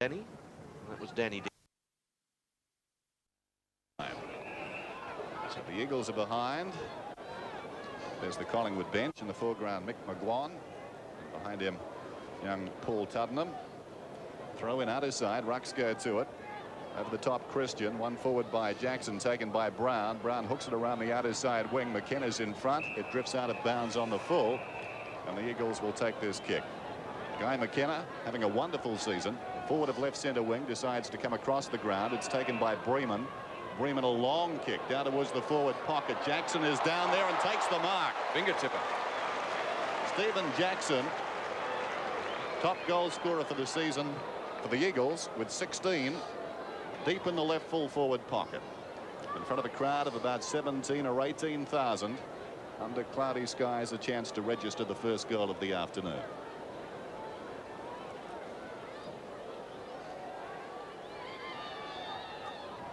Danny. That was Danny. So the Eagles are behind. There's the Collingwood bench in the foreground. Mick McGuan. And behind him, young Paul Tuddenham. Throw in out his side. Rucks go to it. Over the top, Christian. One forward by Jackson, taken by Brown. Brown hooks it around the outer side wing. McKenna's in front. It drifts out of bounds on the full. And the Eagles will take this kick. Guy McKenna having a wonderful season. Forward of left centre wing decides to come across the ground. It's taken by Breeman. Breeman a long kick down towards the forward pocket. Jackson is down there and takes the mark. Finger tipper. Stephen Jackson, top goal scorer for the season for the Eagles with 16, deep in the left full forward pocket. In front of a crowd of about 17 or 18,000. Under cloudy skies, a chance to register the first goal of the afternoon.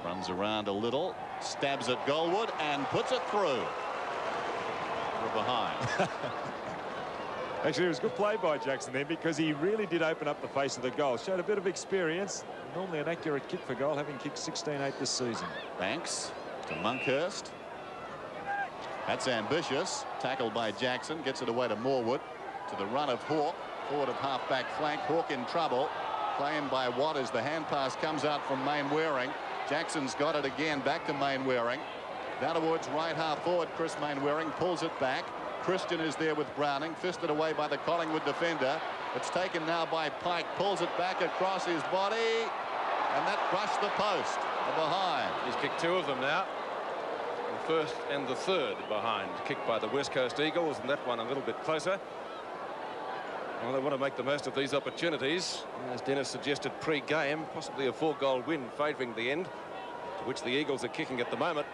Runs around a little, stabs at Goldwood and puts it through. We're behind. Actually, it was good play by Jackson there because he really did open up the face of the goal. Showed a bit of experience. Normally an accurate kick for goal, having kicked 16-8 this season. Banks to Monkhurst. That's ambitious. Tackled by Jackson. Gets it away to Morwood. To the run of Hawke. Forward of half-back flank. Hawke in trouble. Claimed by Watt as the hand pass comes out from Mainwaring. Jackson's got it again. Back to Mainwaring. Down towards right half forward. Chris Mainwaring pulls it back. Christian is there with Browning. Fisted away by the Collingwood defender. It's taken now by Pike. Pulls it back across his body. And that brushed the post. Behind. He's kicked two of them now. The first and the third behind. Kicked by the West Coast Eagles, and that one a little bit closer. Well, they want to make the most of these opportunities. As Dennis suggested pre-game, possibly a 4-goal win favouring the end, to which the Eagles are kicking at the moment.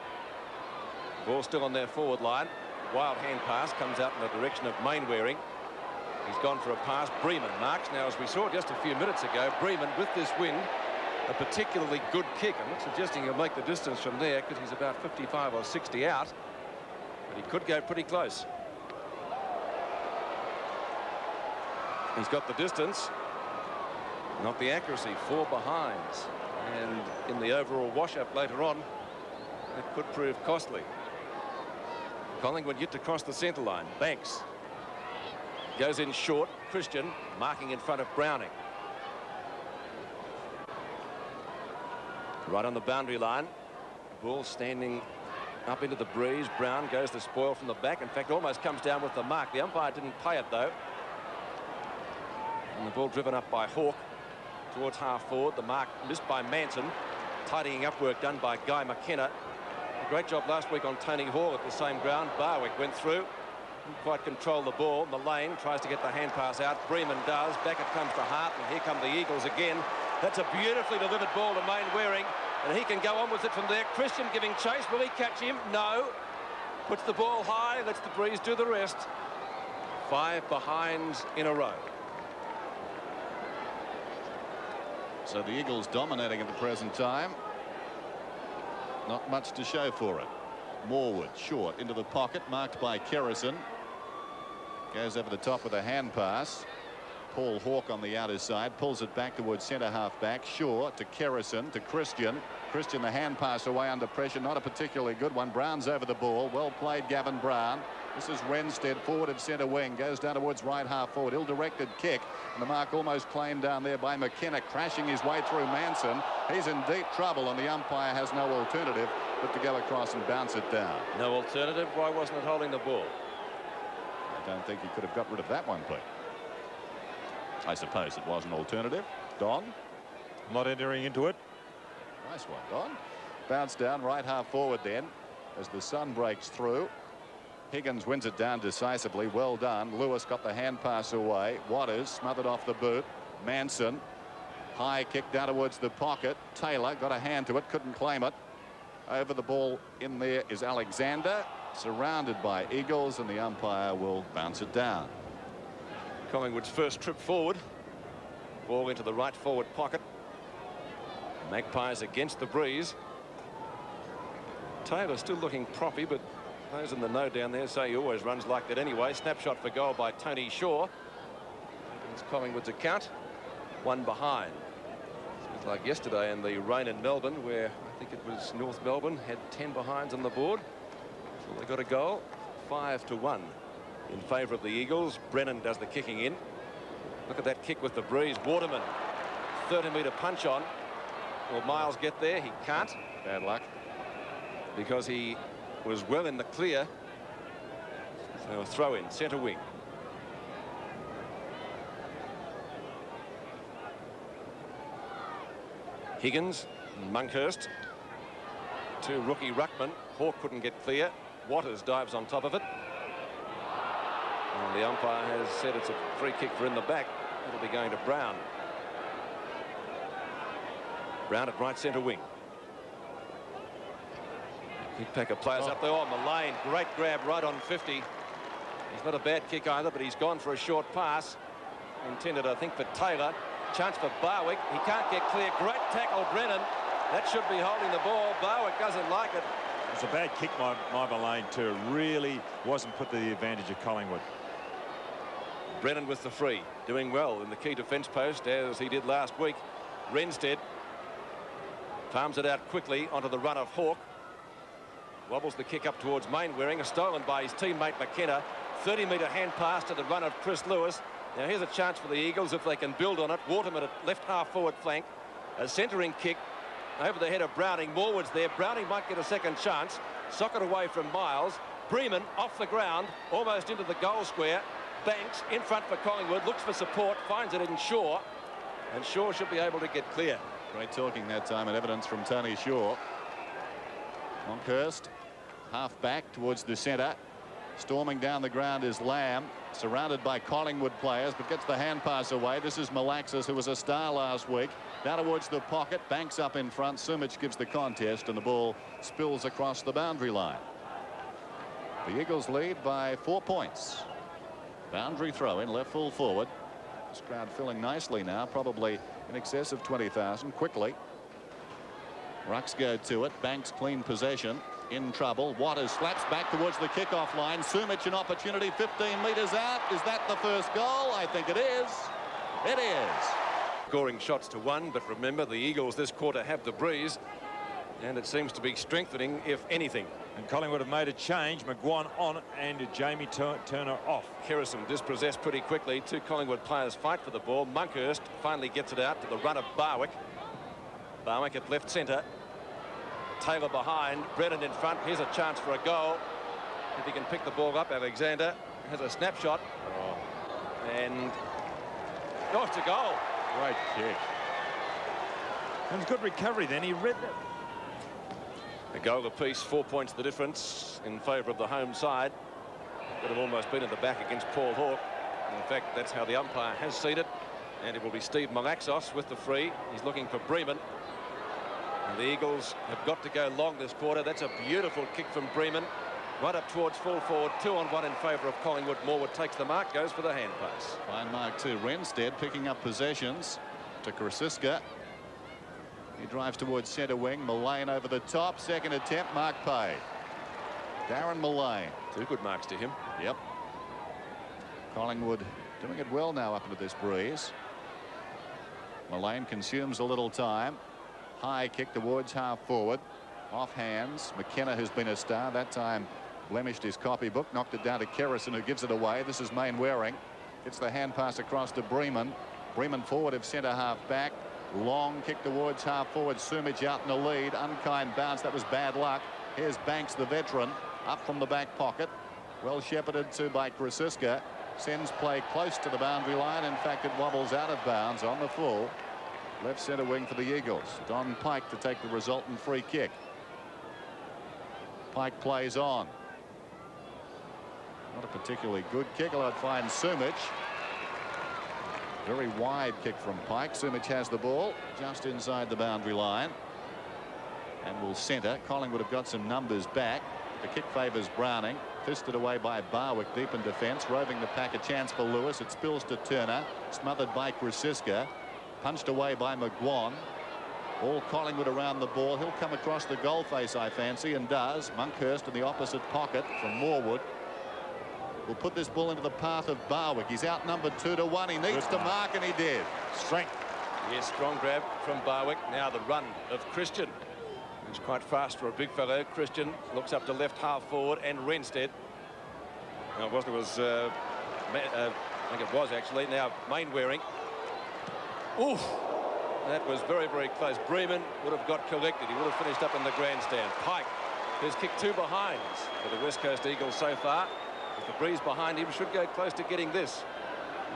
Ball still on their forward line. Wild hand pass comes out in the direction of Mainwaring. He's gone for a pass. Breeman marks. Now, as we saw just a few minutes ago, Breeman, with this wind, a particularly good kick. I'm not suggesting he'll make the distance from there because he's about 55 or 60 out, but he could go pretty close. He's got the distance, not the accuracy. 4 behinds, and in the overall wash-up later on, it could prove costly. Collingwood yet to cross the centre line. Banks goes in short. Christian marking in front of Browning. Right on the boundary line. Ball standing up into the breeze. Brown goes to spoil from the back. In fact, almost comes down with the mark. The umpire didn't pay it, though. And the ball driven up by Hawke towards half forward. The mark missed by Manson. Tidying up work done by Guy McKenna. A great job last week on Tony Hall at the same ground. Barwick went through. Didn't quite control the ball. Mullane tries to get the hand pass out. Breeman does. Back it comes to Hart, and here come the Eagles again. That's a beautifully delivered ball to Mainwaring, and he can go on with it from there. Christian giving chase. Will he catch him? No. Puts the ball high, lets the breeze do the rest. 5 behinds in a row. So the Eagles dominating at the present time. Not much to show for it. Morwood short into the pocket, marked by Kerrison. Goes over the top with a hand pass. Paul Hawke on the outer side, pulls it back towards centre half back. Shaw to Kerrison to Christian. Christian, the hand pass away under pressure, not a particularly good one. Brown's over the ball. Well played, Gavin Brown. This is Renstead, forward of centre wing, goes down towards right half forward. Ill-directed kick, and the mark almost claimed down there by McKenna, crashing his way through Manson. He's in deep trouble, and the umpire has no alternative but to go across and bounce it down. No alternative? Why wasn't it holding the ball? I don't think he could have got rid of that one, Pete. I suppose it was an alternative. Don? Not entering into it. Nice one, Don. Bounce down right half forward then as the sun breaks through. Higgins wins it down decisively. Well done. Lewis got the hand pass away. Waters smothered off the boot. Manson, high kick down towards the pocket. Taylor got a hand to it, couldn't claim it. Over the ball in there is Alexander, surrounded by Eagles, and the umpire will bounce it down. Collingwood's first trip forward. Ball into the right forward pocket. Magpies against the breeze. Taylor still looking proppy, but those in the know down there say he always runs like that anyway. Snapshot for goal by Tony Shaw. It's Collingwood's account. 1 behind. Like yesterday in the rain in Melbourne, where I think it was North Melbourne had 10 behinds on the board. So they got a goal, 5-1 in favour of the Eagles. Brennan does the kicking in. Look at that kick with the breeze. Waterman, 30-metre punch on. Will Miles get there? He can't. Bad luck. Because he was well in the clear. So a throw in, centre wing. Higgins, Monkhurst. To rookie ruckman. Hawke couldn't get clear. Waters dives on top of it. And the umpire has said it's a free kick for in the back. It'll be going to Brown. Brown at right centre wing. Kick pack of players up there. Oh, Mullane, great grab right on 50. He's not a bad kick either, but he's gone for a short pass. Intended, I think, for Taylor. Chance for Barwick. He can't get clear. Great tackle, Brennan. That should be holding the ball. Barwick doesn't like it. It's a bad kick by Mullane too. Really wasn't put to the advantage of Collingwood. Brennan with the free. Doing well in the key defence post, as he did last week. Renstead palms it out quickly onto the run of Hawke. Wobbles the kick up towards Mainwaring. Stolen by his teammate McKenna. 30-metre hand pass to the run of Chris Lewis. Now here's a chance for the Eagles if they can build on it. Waterman at left half forward flank. A centering kick over the head of Browning. Morwood's there. Browning might get a second chance. Socket away from Miles. Bremen off the ground, almost into the goal square. Banks in front for Collingwood. Looks for support. Finds it in Shaw. And Shaw should be able to get clear. Great talking that time and evidence from Tony Shaw. Monkhurst, half back towards the centre. Storming down the ground is Lamb, surrounded by Collingwood players, but gets the hand pass away. This is Malaxis, who was a star last week. Down towards the pocket. Banks up in front. Sumich gives the contest, and the ball spills across the boundary line. The Eagles lead by 4 points. Boundary throw in, left full forward. This crowd filling nicely now, probably in excess of 20,000. Quickly. Rucks go to it. Banks clean possession. In trouble. Waters slaps back towards the kickoff line. Sumich an opportunity 15 metres out. Is that the first goal? I think it is. It is. Scoring shots to 1, but remember the Eagles this quarter have the breeze, and it seems to be strengthening, if anything. And Collingwood have made a change. McGuan on and Jamie Turner off. Kerrison dispossessed pretty quickly. 2 Collingwood players fight for the ball. Monkhurst finally gets it out to the run of Barwick. Barwick at left centre. Taylor behind. Brennan in front. Here's a chance for a goal. If he can pick the ball up, Alexander has a snapshot. And it's a goal. Great kick. And it's good recovery then. He read that. A goal apiece, 4 points the difference in favour of the home side. Could have almost been at the back against Paul Hawke. In fact, that's how the umpire has seen it. And it will be Steve Malaxos with the free. He's looking for Bremen. And the Eagles have got to go long this quarter. That's a beautiful kick from Bremen. Right up towards full forward. 2-on-1 in favour of Collingwood. Morwood takes the mark, goes for the hand pass. Fine mark too. Renstead picking up possessions to Krasiska. He drives towards centre wing. Mullane over the top. Second attempt. Mark paid. Darren Mullane. 2 good marks to him. Yep. Collingwood doing it well now up into this breeze. Mullane consumes a little time. High kick towards half forward. Off hands. McKenna, who's been a star that time, blemished his copybook, knocked it down to Kerrison, who gives it away. This is Mainwaring. It's the hand pass across to Bremen. Bremen forward of centre half back. Long kick towards half forward. Sumich out in the lead. Unkind bounce. That was bad luck. Here's Banks, the veteran, up from the back pocket. Well shepherded to by Krasiska. Sends play close to the boundary line. In fact, it wobbles out of bounds on the full. Left centre wing for the Eagles. Don Pike to take the resultant free kick. Pike plays on. Not a particularly good kick. I'd find Sumich. Very wide kick from Pike. Sumich has the ball just inside the boundary line. And will centre. Collingwood have got some numbers back. The kick favours Browning. Fisted away by Barwick deep in defence. Roving the pack. A chance for Lewis. It spills to Turner. Smothered by Krasiska. Punched away by McGuan. All Collingwood around the ball. He'll come across the goal face, I fancy, and does. Monkhurst in the opposite pocket from Morwood. Will put this ball into the path of Barwick. He's outnumbered 2-1. He needs to mark, and he did. Strength. Yes, strong grab from Barwick. Now the run of Christian. He's quite fast for a big fellow. Christian looks up to left half forward, and Renstead. No, it wasn't. It was. I think it was actually. Now Mainwaring. Oof. That was very, very close. Bremen would have got collected. He would have finished up in the grandstand. Pike has kicked 2 behinds for the West Coast Eagles so far. With the breeze behind him, should go close to getting this.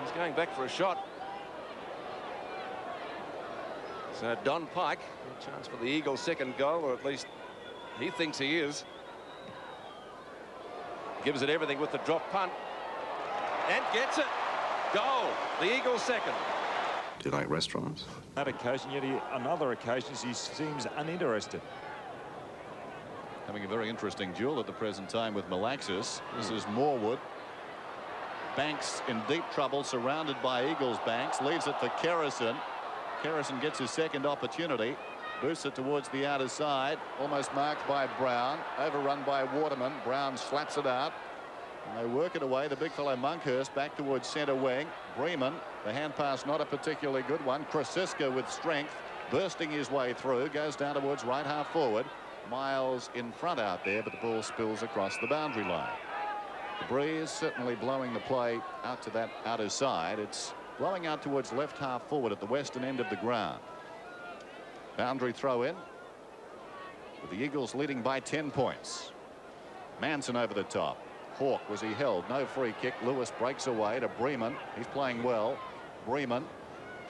He's going back for a shot. So Don Pike, a chance for the Eagles' second goal, or at least he thinks he is. Gives it everything with the drop punt. And gets it. Goal. The Eagles' second. Do you like restaurants? That occasion, yet on other occasions he seems uninterested. Having a very interesting duel at the present time with Malaxis. This is Morwood. Banks in deep trouble, surrounded by Eagles. Banks leaves it for Kerrison. Kerrison gets his second opportunity. Boosts it towards the outer side. Almost marked by Brown. Overrun by Waterman. Brown slaps it out. And they work it away. The big fellow Monkhurst back towards centre wing. Bremen. The hand pass not a particularly good one. Krasiska with strength. Bursting his way through. Goes down towards right half forward. Miles in front out there, but the ball spills across the boundary line. The breeze certainly blowing the play out to that outer side. It's blowing out towards left half forward at the western end of the ground. Boundary throw in with the Eagles leading by 10 points. Manson over the top. Hawke, was he held? No free kick. Lewis breaks away to Bremen. He's playing well. Bremen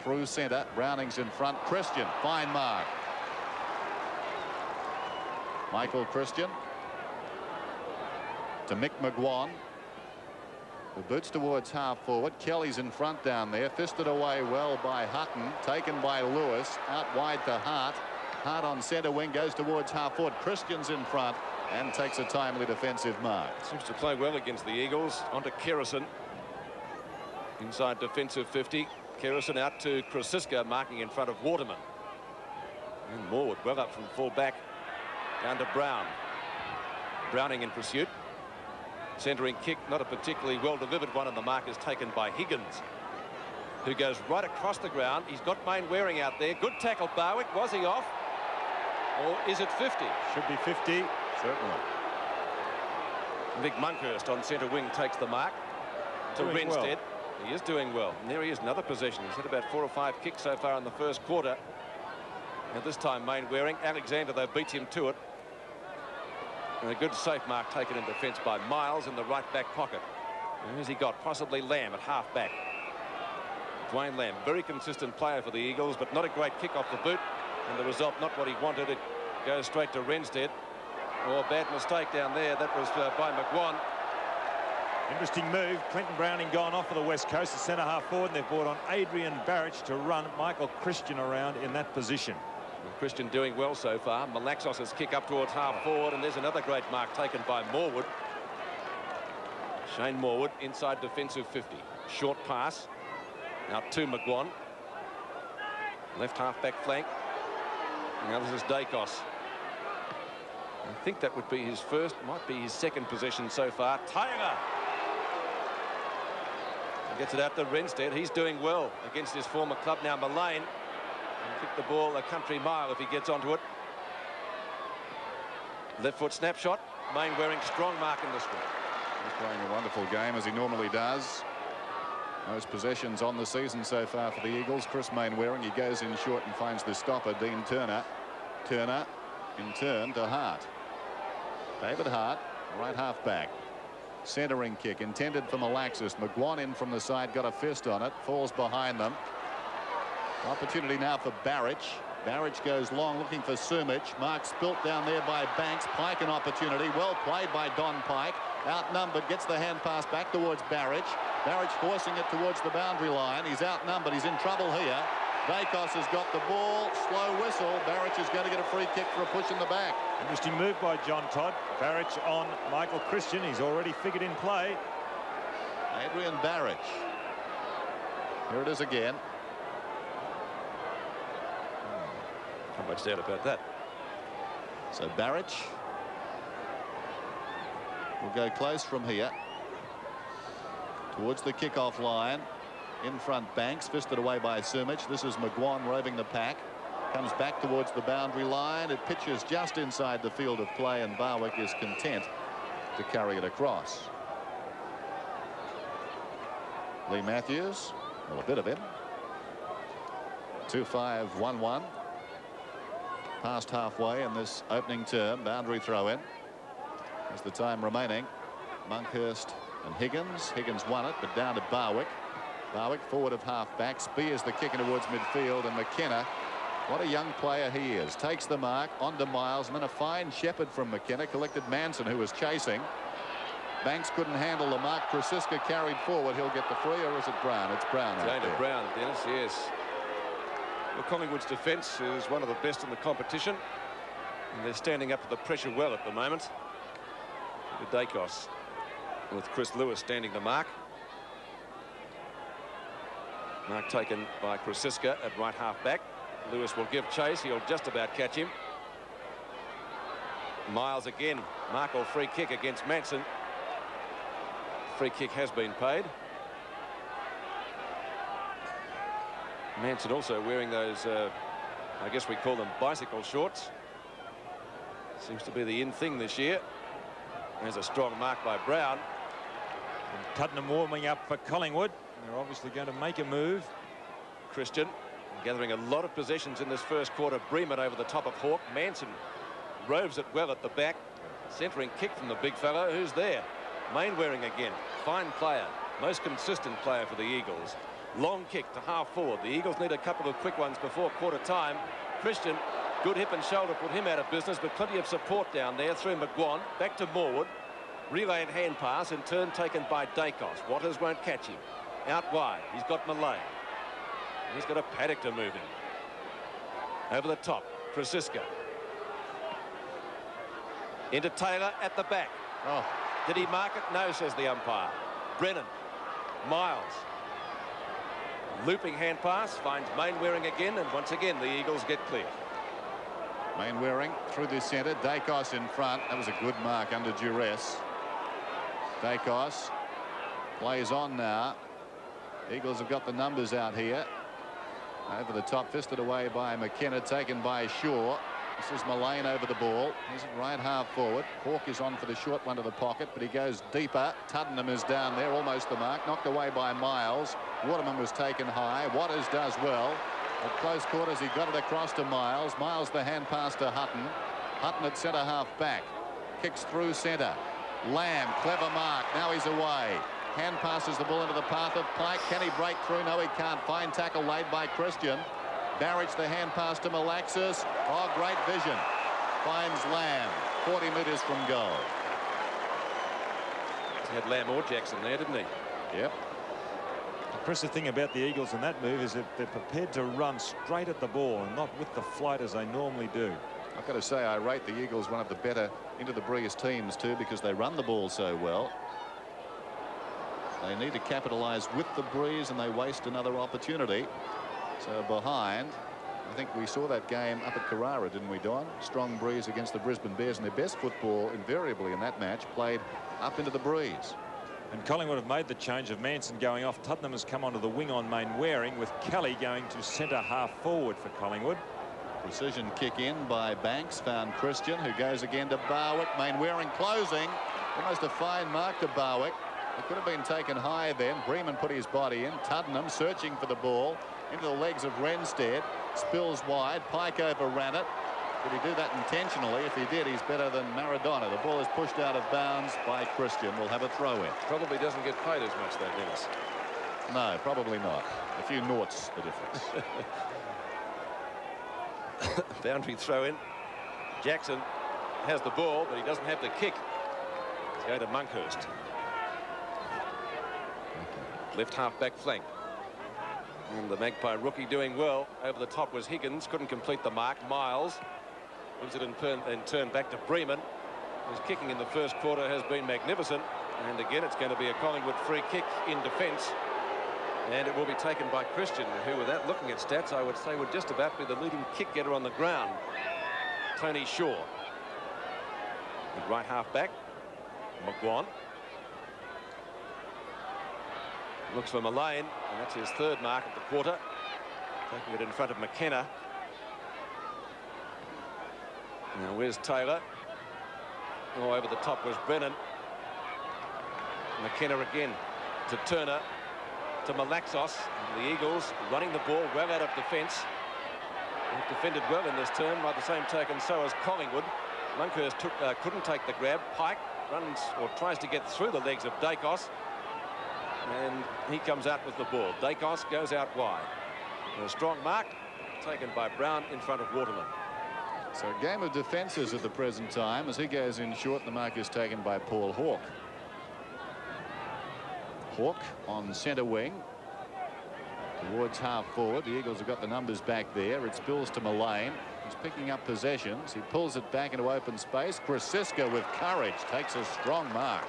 through centre. Browning's in front. Christian, fine mark. Michael Christian to Mick McGuan. The boots towards half forward. Kelly's in front down there. Fisted away well by Hutton. Taken by Lewis. Out wide to Hart. Hart on centre wing. Goes towards half forward. Christian's in front and takes a timely defensive mark. Seems to play well against the Eagles. Onto Kerrison. Inside defensive 50. Kerrison out to Krasiska, marking in front of Waterman. And Morwood well up from full back. Down to Brown. Browning in pursuit. Centering kick, not a particularly well delivered one, and the mark is taken by Higgins, who goes right across the ground. He's got Mainwaring out there. Good tackle, Barwick. Was he off? Or is it 50? Should be 50. Certainly. Vic Monkhurst on centre wing takes the mark to Doing Renstead. well. He is doing well. And there he is, another possession. He's had about 4 or 5 kicks so far in the first quarter. And this time Mainwaring. Alexander, though, beats him to it. And a good safe mark taken in defence by Miles in the right back pocket. And who's he got? Possibly Lamb at half back. Dwayne Lamb, very consistent player for the Eagles, but not a great kick off the boot. And the result, not what he wanted. It goes straight to Renstead. Oh, bad mistake down there. That was by McGuan. Interesting move. Clinton Browning gone off for the West Coast, the centre half forward, and they've brought on Adrian Barrich to run Michael Christian around in that position. Christian doing well so far. Malaxos's kick up towards half forward, and there's another great mark taken by Morwood. Shane Morwood inside defensive 50. Short pass. Now to McGuan. Left half back flank. Now this is Dacos. I think that would be his first, might be his second possession so far. Taylor gets it out to Renstead. He's doing well against his former club. Now Mullane can kick the ball a country mile if he gets onto it. Left foot snapshot. Mainwaring strong mark in this one. He's playing a wonderful game, as he normally does. Most possessions on the season so far for the Eagles. Chris Mainwaring, he goes in short and finds the stopper, Dean Turner. Turner in turn to Hart. David Hart, right half back. Centering kick intended for Malaxis. McGuan in from the side, got a fist on it, falls behind them. Opportunity now for Barrich. Barrich goes long, looking for Sumich. Mark spilt down there by Banks. Pike an opportunity. Well played by Don Pike. Outnumbered, gets the hand pass back towards Barrich. Barrich forcing it towards the boundary line. He's outnumbered. He's in trouble here. Dacos has got the ball. Slow whistle. Barrich is going to get a free kick for a push in the back. Interesting move by John Todd. Barrich on Michael Christian. He's already figured in play. Adrian Barrich. Here it is again. Not much doubt about that. So Barrich will go close from here towards the kickoff line. In front, Banks, fisted away by Sumich. This is McGuan roving the pack. Comes back towards the boundary line. It pitches just inside the field of play, and Barwick is content to carry it across. Lee Matthews, well, a bit of him. 2-5-1-1. Past halfway in this opening term. Boundary throw in. As the time remaining. Monkhurst and Higgins. Higgins won it, but down to Barwick. Barwick forward of half-back. Spears the kick in towards midfield, and McKenna, what a young player he is. Takes the mark onto Miles, and then a fine shepherd from McKenna. Collected Manson, who was chasing. Banks couldn't handle the mark. Krasiska carried forward. He'll get the free, or is it Brown? It's Brown. It's aimed at Brown, Dennis, yes. Well, Collingwood's defence is one of the best in the competition. And they're standing up to the pressure well at the moment. The Dacos with Chris Lewis standing the mark. Mark taken by Krasiska at right half back. Lewis will give chase. He'll just about catch him. Miles again. Mark or free kick against Manson. Free kick has been paid. Manson also wearing those, I guess we call them bicycle shorts. Seems to be the in thing this year. There's a strong mark by Brown. And Tuddenham warming up for Collingwood. They're obviously going to make a move. Christian gathering a lot of possessions in this first quarter. Bremen over the top of Hawke. Manson roves it well at the back. Centering kick from the big fellow. Who's there? Mainwaring again. Fine player. Most consistent player for the Eagles. Long kick to half forward. The Eagles need a couple of quick ones before quarter time. Christian, good hip and shoulder, put him out of business, but plenty of support down there through McGuan. Back to Morwood. Relay and hand pass, in turn taken by Dacos. Waters won't catch him. Out wide. He's got Malay. He's got a Paddock to move him. Over the top. Krasiska. Into Taylor at the back. Oh. Did he mark it? No, says the umpire. Brennan. Miles. Looping hand pass. Finds Mainwaring again. And once again, the Eagles get clear. Mainwaring through the centre. Dacos in front. That was a good mark under duress. Dacos plays on now. Eagles have got the numbers out here. Over the top, fisted away by McKenna, taken by Shaw. This is Mullane over the ball. He's at right half forward. Hawke is on for the short one to the pocket, but he goes deeper. Tuddenham is down there, almost the mark. Knocked away by Miles. Waterman was taken high. Waters does well. At close quarters, he got it across to Miles. Miles the hand pass to Hutton. Hutton at centre half back. Kicks through centre. Lamb, clever mark. Now he's away. Hand passes the ball into the path of Pike. Can he break through? No, he can't. Fine tackle laid by Christian. Barrage the hand pass to Malaxis. Oh, great vision. Finds Lamb 40 metres from goal. He had Lamb or Jackson there, didn't he? Yep. The impressive thing about the Eagles in that move is that they're prepared to run straight at the ball and not with the flight as they normally do. I've got to say, I rate the Eagles one of the better into the breeze teams too, because they run the ball so well. They need to capitalise with the breeze, and they waste another opportunity. So behind, I think we saw that game up at Carrara, didn't we, Don? Strong breeze against the Brisbane Bears, and their best football invariably in that match played up into the breeze. And Collingwood have made the change of Manson going off. Tuddenham has come onto the wing on Mainwaring, with Kelly going to centre half forward for Collingwood. Precision kick in by Banks, found Christian, who goes again to Barwick. Mainwaring closing. Almost a fine mark to Barwick. It could have been taken high then. Bremen put his body in. Tuddenham searching for the ball into the legs of Renstead. Spills wide. Pike overran it. Did he do that intentionally? If he did, he's better than Maradona. The ball is pushed out of bounds by Christian. We'll have a throw in. Probably doesn't get paid as much, that Dennis. No, probably not. A few noughts the difference. Boundary throw in. Jackson has the ball, but he doesn't have the kick. He's going to Monkhurst. Left half back flank. And the Magpie rookie doing well. Over the top was Higgins. Couldn't complete the mark. Miles moves it in turn back to Bremen. His kicking in the first quarter has been magnificent. And again, it's going to be a Collingwood free kick in defence. And it will be taken by Christian, who, without looking at stats, I would say would just about be the leading kick getter on the ground. Tony Shaw. At right half back. McGuan. Looks for Mullane, and that's his third mark at the quarter. Taking it in front of McKenna. Now where's Taylor? Oh, over the top was Brennan. McKenna again to Turner, to Malaxos. The Eagles running the ball well out of defence. They've defended well in this term. By the same token, so has Collingwood. Monkhurst couldn't take the grab. Pike runs or tries to get through the legs of Dacos, and he comes out with the ball. Dacos goes out wide. A strong mark taken by Brown in front of Waterman. So a game of defences at the present time as he goes in short. The mark is taken by Paul Hawke. Hawke on centre wing towards half forward. The Eagles have got the numbers back there. It spills to Mullane. He's picking up possessions. He pulls it back into open space. Krasiska with courage takes a strong mark.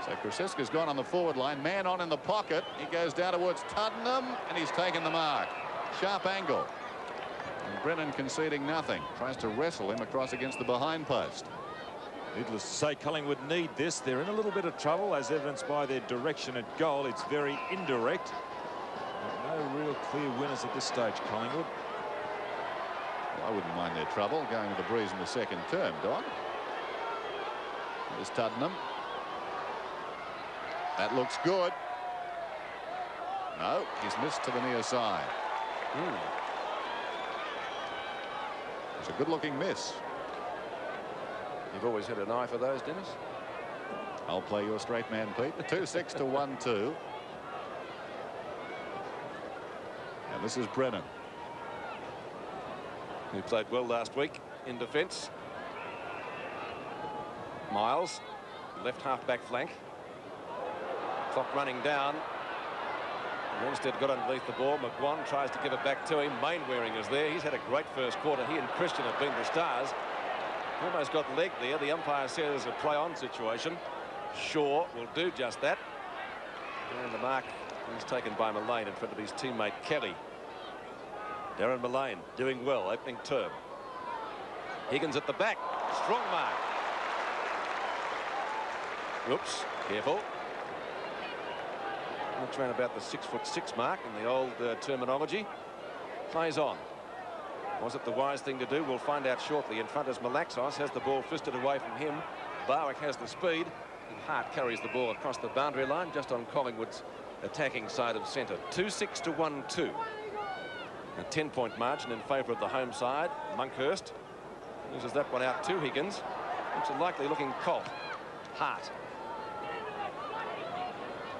So Krasiska's gone on the forward line. Man on in the pocket. He goes down towards Tuddenham and he's taken the mark. Sharp angle. And Brennan conceding nothing. Tries to wrestle him across against the behind post. Needless to say, Collingwood need this. They're in a little bit of trouble, as evidenced by their direction at goal. It's very indirect. No real clear winners at this stage, Collingwood. Well, I wouldn't mind their trouble going with the breeze in the second term, Don. There's Tuddenham. That looks good. No, he's missed to the near side. It's a good-looking miss. You've always had an eye for those, Dennis. I'll play your straight man, Pete. 2-6 to 1-2. And this is Brennan. Who played well last week in defence. Miles, left half-back flank. Clock running down. Winstead got underneath the ball. McGuan tries to give it back to him. Mainwaring is there. He's had a great first quarter. He and Christian have been the stars. Almost got leg there. The umpire says a play-on situation. Shaw will do just that. And the mark is taken by Mullane in front of his teammate Kelly. Darren Mullane doing well opening term. Higgins at the back. Strong mark. Oops, careful. Looks around about the 6'6" mark in the old terminology. Plays on. Was it the wise thing to do? We'll find out shortly. In front as Malaxos has the ball fisted away from him. Barwick has the speed. And Hart carries the ball across the boundary line just on Collingwood's attacking side of centre. 2-6 to 1-2. A 10-point margin in favour of the home side. Monkhurst uses that one out to Higgins. Looks a likely looking Colt. Hart.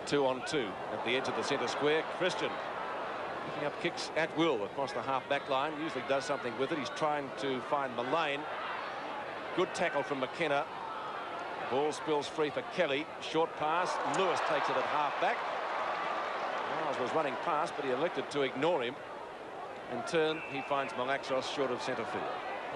2-on-2 at the edge of the centre square. Christian picking up kicks at will across the half-back line. Usually does something with it. He's trying to find Mullane. Good tackle from McKenna. Ball spills free for Kelly. Short pass. Lewis takes it at half-back. Miles was running past, but he elected to ignore him. In turn, he finds Malaxos short of centre field.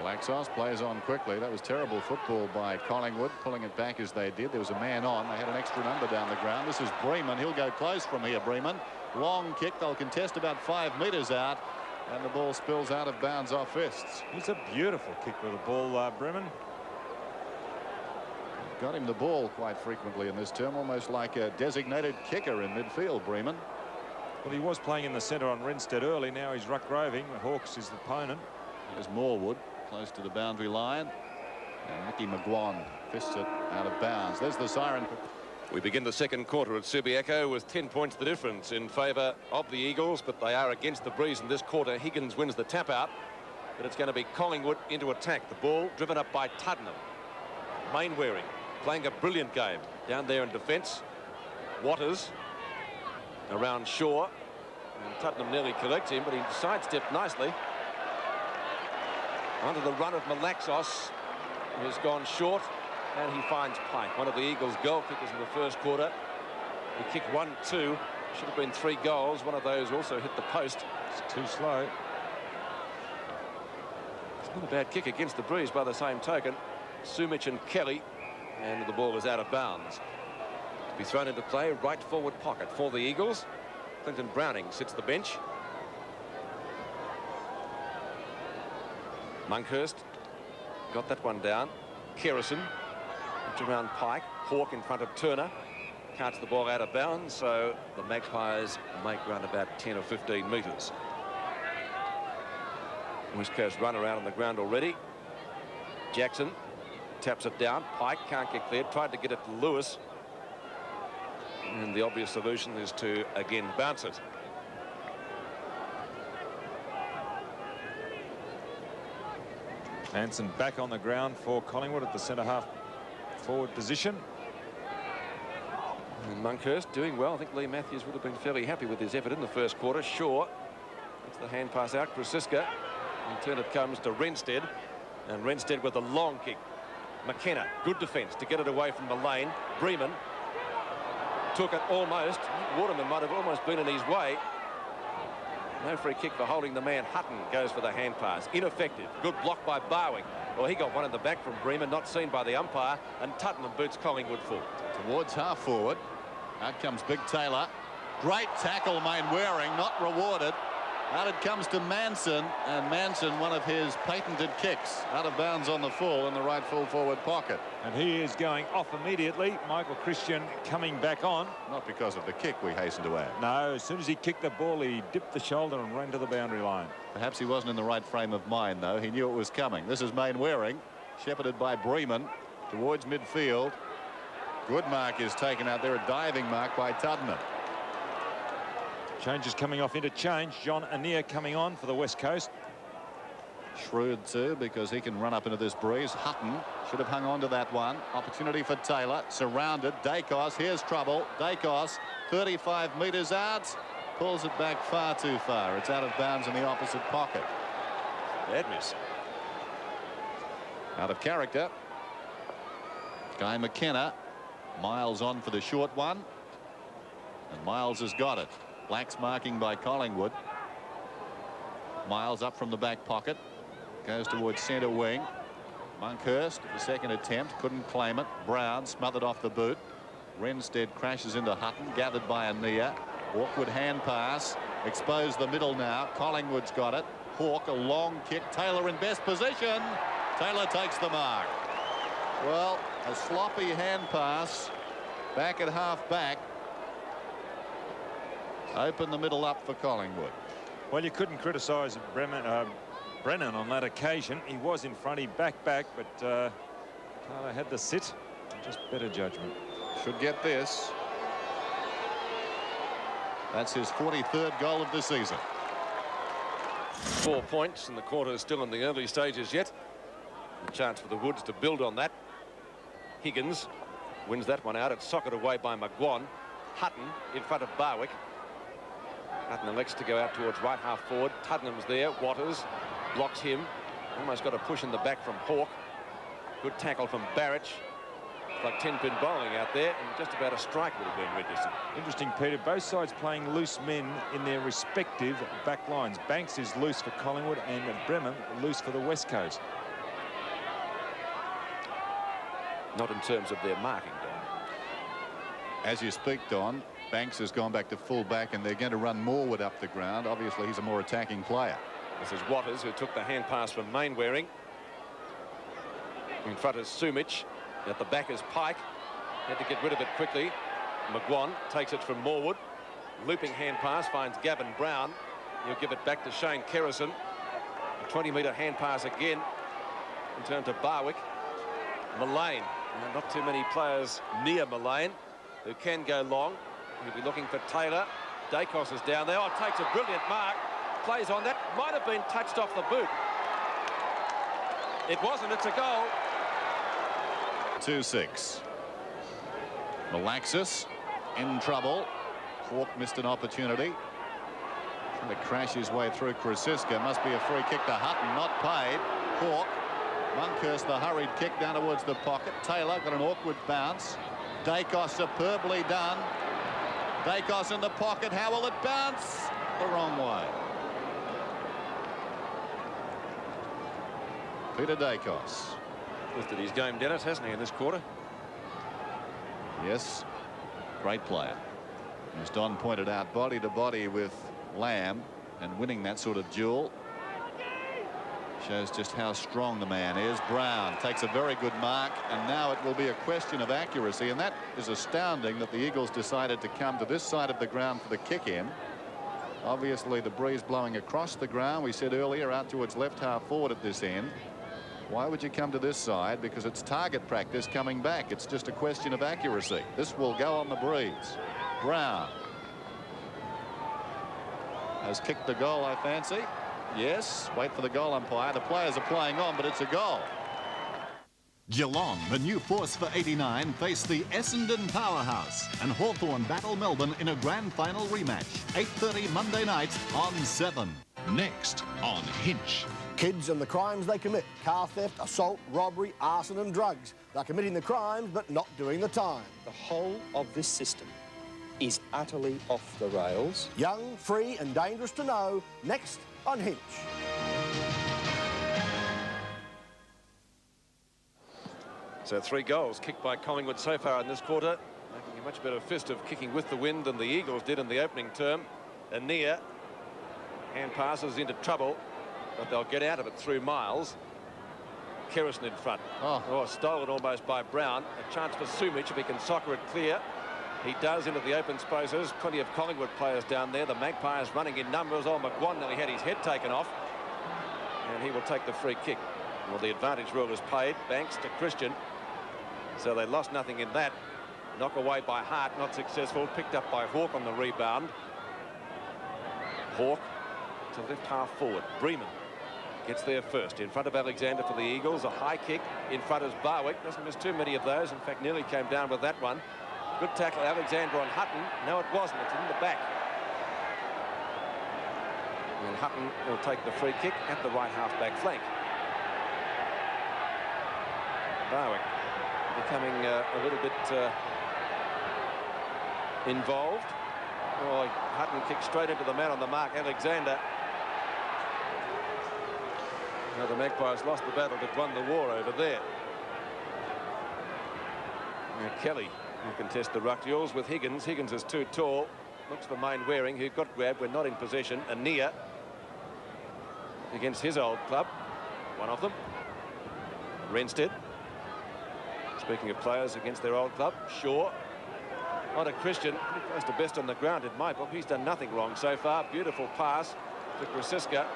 Malaxos plays on quickly. That was terrible football by Collingwood, pulling it back as they did. There was a man on. They had an extra number down the ground. This is Breman. He'll go close from here, Breman. Long kick. They'll contest about 5 metres out. And the ball spills out of bounds off fists. He's a beautiful kick with the ball, Breman. Got him the ball quite frequently in this term, almost like a designated kicker in midfield, Breman. Well, he was playing in the centre on Rinstead early. Now he's ruck roving. Hawks is the opponent. Here's Morwood, close to the boundary line. And Nicky McGuan fists it out of bounds. There's the siren. We begin the second quarter at Subiaco with 10 points the difference in favour of the Eagles, but they are against the breeze in this quarter. Higgins wins the tap out, but it's going to be Collingwood into attack. The ball driven up by Tuddenham. Mainwaring playing a brilliant game down there in defence. Waters around Shaw, and Tuddenham nearly collects him, but he sidestepped nicely. Onto the run of Malaxos, who's gone short, and he finds Pike, one of the Eagles' goal kickers in the first quarter. He kicked 1-2. Should have been 3 goals. One of those also hit the post. It's too slow. It's not a bad kick against the breeze by the same token. Sumich and Kelly, and the ball is out of bounds. To be thrown into play, right forward pocket for the Eagles. Clinton Browning sits the bench. Monkhurst got that one down. Kerrison around Pike. Hawke in front of Turner. carts the ball out of bounds, so the Magpies make run about 10 or 15 metres. West Coast run around on the ground already. Jackson taps it down. Pike can't get cleared. Tried to get it to Lewis. And the obvious solution is to again bounce it. Hansen back on the ground for Collingwood at the centre half forward position. And Monkhurst doing well. I think Lee Matthews would have been fairly happy with his effort in the first quarter. Shaw gets the hand pass out. Krasiska. In turn it comes to Renstead. And Renstead with a long kick. McKenna, good defence to get it away from the lane. Bremen took it almost. Waterman might have almost been in his way. No free kick for holding the man. Hutton goes for the hand pass. Ineffective. Good block by Barwick. Well, he got one in the back from Bremen, not seen by the umpire, and Tuttenham boots Collingwood forward. Towards half forward. Out comes Big Taylor. Great tackle, Waring, not rewarded. Out it comes to Manson, and Manson, one of his patented kicks, out of bounds on the full in the right full forward pocket. And he is going off immediately. Michael Christian coming back on. Not because of the kick, we hasten to add. No, as soon as he kicked the ball, he dipped the shoulder and ran to the boundary line. Perhaps he wasn't in the right frame of mind, though. He knew it was coming. This is Waring, shepherded by Bremen towards midfield. Good mark is taken out there, a diving mark by Tuddenham. Changes coming off interchange. John Anea coming on for the West Coast. Shrewd too, because he can run up into this breeze. Hutton should have hung on to that one. Opportunity for Taylor. Surrounded. Dacos. Here's trouble. Dacos 35 metres out. Pulls it back far too far. It's out of bounds in the opposite pocket. Bad miss. Out of character. Guy McKenna. Miles on for the short one. And Miles has got it. Black's marking by Collingwood. Miles up from the back pocket. Goes towards centre wing. Monkhurst, the second attempt, couldn't claim it. Brown smothered off the boot. Renstead crashes into Hutton, gathered by Anea. Awkward hand pass. Exposed the middle now. Collingwood's got it. Hawke, a long kick. Taylor in best position. Taylor takes the mark. Well, a sloppy hand pass. Back at half back. Open the middle up for Collingwood. Well, you couldn't criticise Brennan on that occasion. He was in front, he back, but Taylor had the sit. Just better judgment. Should get this. That's his 43rd goal of the season. 4 points, and the quarter is still in the early stages yet. A chance for the Woods to build on that. Higgins wins that one out. It's socked away by McGuan. Hutton in front of Barwick. Hutton elects to go out towards right half forward. Tuddenham's there. Waters blocks him. Almost got a push in the back from Hawke. Good tackle from Barrett. It's like 10-pin bowling out there, and just about a strike would have been registered. Interesting, Peter. Both sides playing loose men in their respective back lines. Banks is loose for Collingwood and Bremen loose for the West Coast. Not in terms of their marking, Don. As you speak, Don, Banks has gone back to full back, and they're going to run Morwood up the ground. Obviously, he's a more attacking player. This is Waters, who took the hand pass from Waring. In front is Sumich. At the back is Pike. Had to get rid of it quickly. McGuan takes it from Morwood. Looping hand pass finds Gavin Brown. He'll give it back to Shane Kerrison. A 20-metre hand pass again. In turn to Barwick. Mullane. Not too many players near Mullane who can go long. He'll be looking for Taylor. Dacos is down there. Oh, takes a brilliant mark. Plays on that. Might have been touched off the boot. It wasn't. It's a goal. 2-6. Malaxis in trouble. Hawke missed an opportunity. Trying to crash his way through Krasiska. Must be a free kick to Hutton. Not paid. Hawke. Monkhurst, the hurried kick down towards the pocket. Taylor got an awkward bounce. Dacos superbly done. Dacos in the pocket. How will it bounce? The wrong way. Peter Dacos. Lifted his game, Dennis, hasn't he, in this quarter? Yes. Great player. As Don pointed out, body to body with Lamb and winning that sort of duel. Shows just how strong the man is. Brown takes a very good mark, and now it will be a question of accuracy, and that is astounding that the Eagles decided to come to this side of the ground for the kick in. Obviously the breeze blowing across the ground. We said earlier out towards left half forward at this end. Why would you come to this side? Because it's target practice coming back. It's just a question of accuracy. This will go on the breeze. Brown has kicked the goal, I fancy. Yes, wait for the goal umpire. The players are playing on, but it's a goal. Geelong, the new force for 89, face the Essendon powerhouse, and Hawthorn battle Melbourne in a grand final rematch. 8:30 Monday night on 7. Next on Hinch. Kids and the crimes they commit. Car theft, assault, robbery, arson and drugs. They're committing the crimes but not doing the time. The whole of this system is utterly off the rails. Young, free and dangerous to know. Next on Hinch. So 3 goals kicked by Collingwood so far in this quarter, making a much better fist of kicking with the wind than the Eagles did in the opening term. Anea hand passes into trouble, but they'll get out of it through Miles. Kerrison in front. Oh, stolen almost by Brown. A chance for Sumich if he can soccer it clear. He does into the open spaces. Plenty of Collingwood players down there. The Magpies running in numbers. Oh, McGuan nearly had his head taken off, and he will take the free kick. Well, the advantage rule is paid. Banks to Christian. So they lost nothing in that. Knock away by Hart, not successful. Picked up by Hawke on the rebound. Hawke to left half forward. Bremen gets there first. In front of Alexander for the Eagles. A high kick. In front is Barwick. Doesn't miss too many of those. In fact, nearly came down with that one. Good tackle, Alexander on Hutton. No, it wasn't. It's in the back. And Hutton will take the free kick at the right half-back flank. Barwick becoming a little bit involved. Oh, Hutton kicked straight into the man on the mark, Alexander. Now the Magpies lost the battle but won the war over there. Now Kelly will contest the ruck duels with Higgins. Higgins is too tall. Looks for Main Waring, who got grabbed when not in possession. Anea against his old club. One of them. Renstead. Speaking of players against their old club, Shaw. On a Christian, pretty close to best on the ground in my book. He's done nothing wrong so far. Beautiful pass to Krasiska.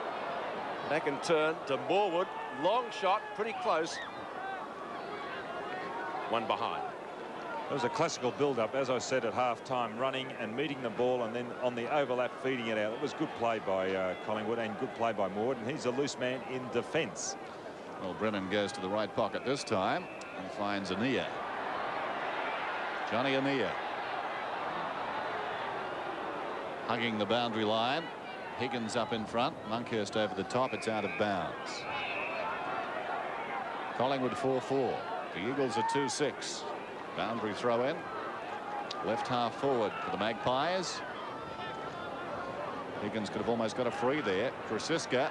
Back and turn to Morwood. Long shot, pretty close. One behind. It was a classical build-up, as I said, at half-time, running and meeting the ball and then on the overlap feeding it out. It was good play by Collingwood and good play by Morwood, and he's a loose man in defence. Well, Brennan goes to the right pocket this time and finds Anea. Johnny Anea. Hugging the boundary line. Higgins up in front. Monkhurst over the top. It's out of bounds. Collingwood 4-4. The Eagles are 2-6. Boundary throw in. Left half forward for the Magpies. Higgins could have almost got a free there. Krasiska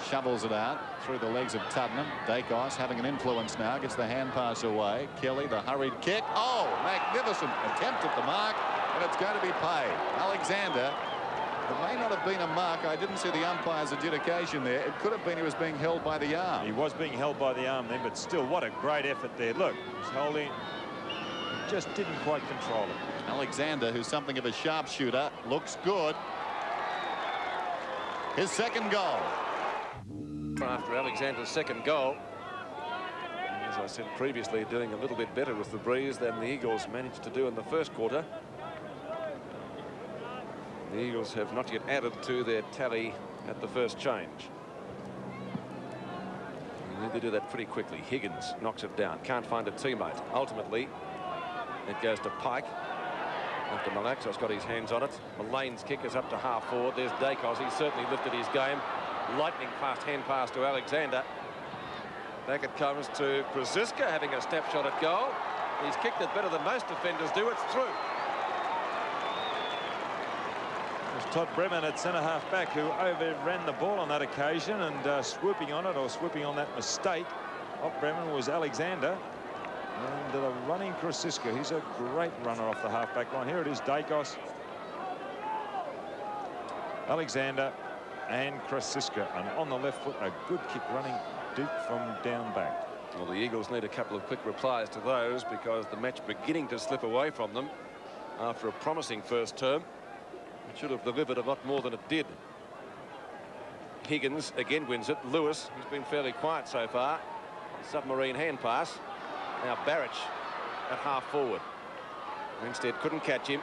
shovels it out through the legs of Tuddenham. Dacos having an influence now. Gets the hand pass away. Kelly, the hurried kick. Oh, magnificent attempt at the mark, and it's going to be paid. Alexander. It may not have been a mark. I didn't see the umpire's adjudication there. It could have been he was being held by the arm. He was being held by the arm then, but still, what a great effort there. Look, he's holding. Just didn't quite control it. Alexander, who's something of a sharpshooter, looks good. His second goal. After Alexander's second goal, as I said previously, doing a little bit better with the breeze than the Eagles managed to do in the first quarter. The Eagles have not yet added to their tally at the first change. They need to do that pretty quickly. Higgins knocks it down. Can't find a teammate. Ultimately, it goes to Pike. After Malaxos got his hands on it. Mullane's kick is up to half forward. There's Dacos. He's certainly lifted his game. Lightning fast hand pass to Alexander. Back it comes to Krasiska having a snapshot at goal. He's kicked it better than most defenders do. It's through. It was Todd Bremen at centre-half back who overran the ball on that occasion and swooping on it or swooping on that mistake. Off Bremen was Alexander. And the running Krasiska. He's a great runner off the half-back line. Here it is, Dacos. Alexander. and Krasiska. And on the left foot, a good kick running deep from down back. Well, the Eagles need a couple of quick replies to those because the match beginning to slip away from them after a promising first term. It should have delivered a lot more than it did. Higgins again wins it. Lewis, who's been fairly quiet so far. Submarine hand pass. Now Barrett at half forward. Instead couldn't catch him.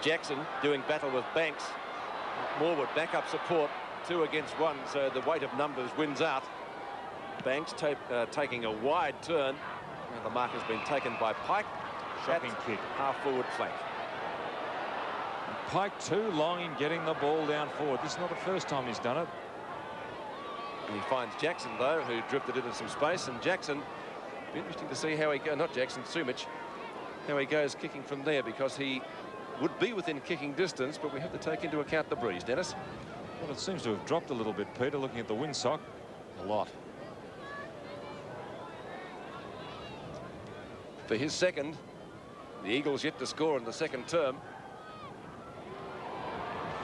Jackson doing battle with Banks. Morwood backup support, 2 against 1, so the weight of numbers wins out. Banks taking a wide turn, and the mark has been taken by Pike. Shocking kick. Half forward flank. And Pike too long in getting the ball down forward. This is not the first time he's done it. And he finds Jackson though, who drifted into some space, and Jackson, be interesting to see how he goes, not Jackson, Sumich, how he goes kicking from there, because he would be within kicking distance, but we have to take into account the breeze. Dennis? Well, it seems to have dropped a little bit, Peter, looking at the windsock. A lot. For his second, the Eagles yet to score in the second term.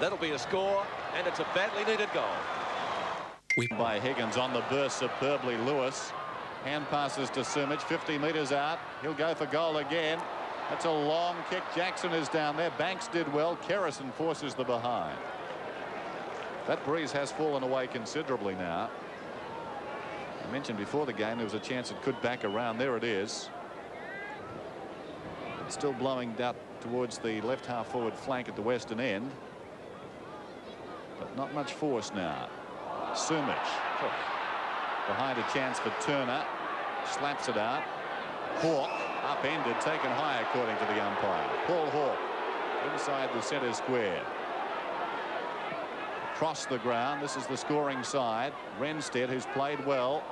That'll be a score, and it's a badly needed goal. By Higgins on the burst superbly. Lewis hand passes to Sumich, 50 metres out. He'll go for goal again. That's a long kick. Jackson is down there. Banks did well. Kerrison forces the behind. That breeze has fallen away considerably now. I mentioned before the game there was a chance it could back around. There it is. It's still blowing out towards the left half forward flank at the western end, but not much force now. Sumich behind a chance for Turner, slaps it out. Hawke upended, taken high according to the umpire. Paul Hawke inside the centre square. Across the ground, this is the scoring side. Renstead, who's played well.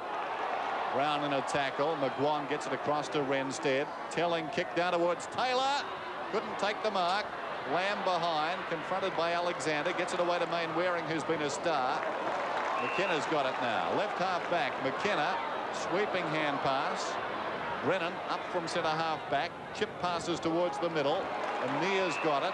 Brown in a tackle. McGuan gets it across to Renstead. Telling kick down towards Taylor. Couldn't take the mark. Lamb behind, confronted by Alexander. Gets it away to Mainwaring, who's been a star. McKenna's got it now. Left half back. McKenna, sweeping hand pass. Brennan up from centre half back. Chip passes towards the middle. Ania's got it.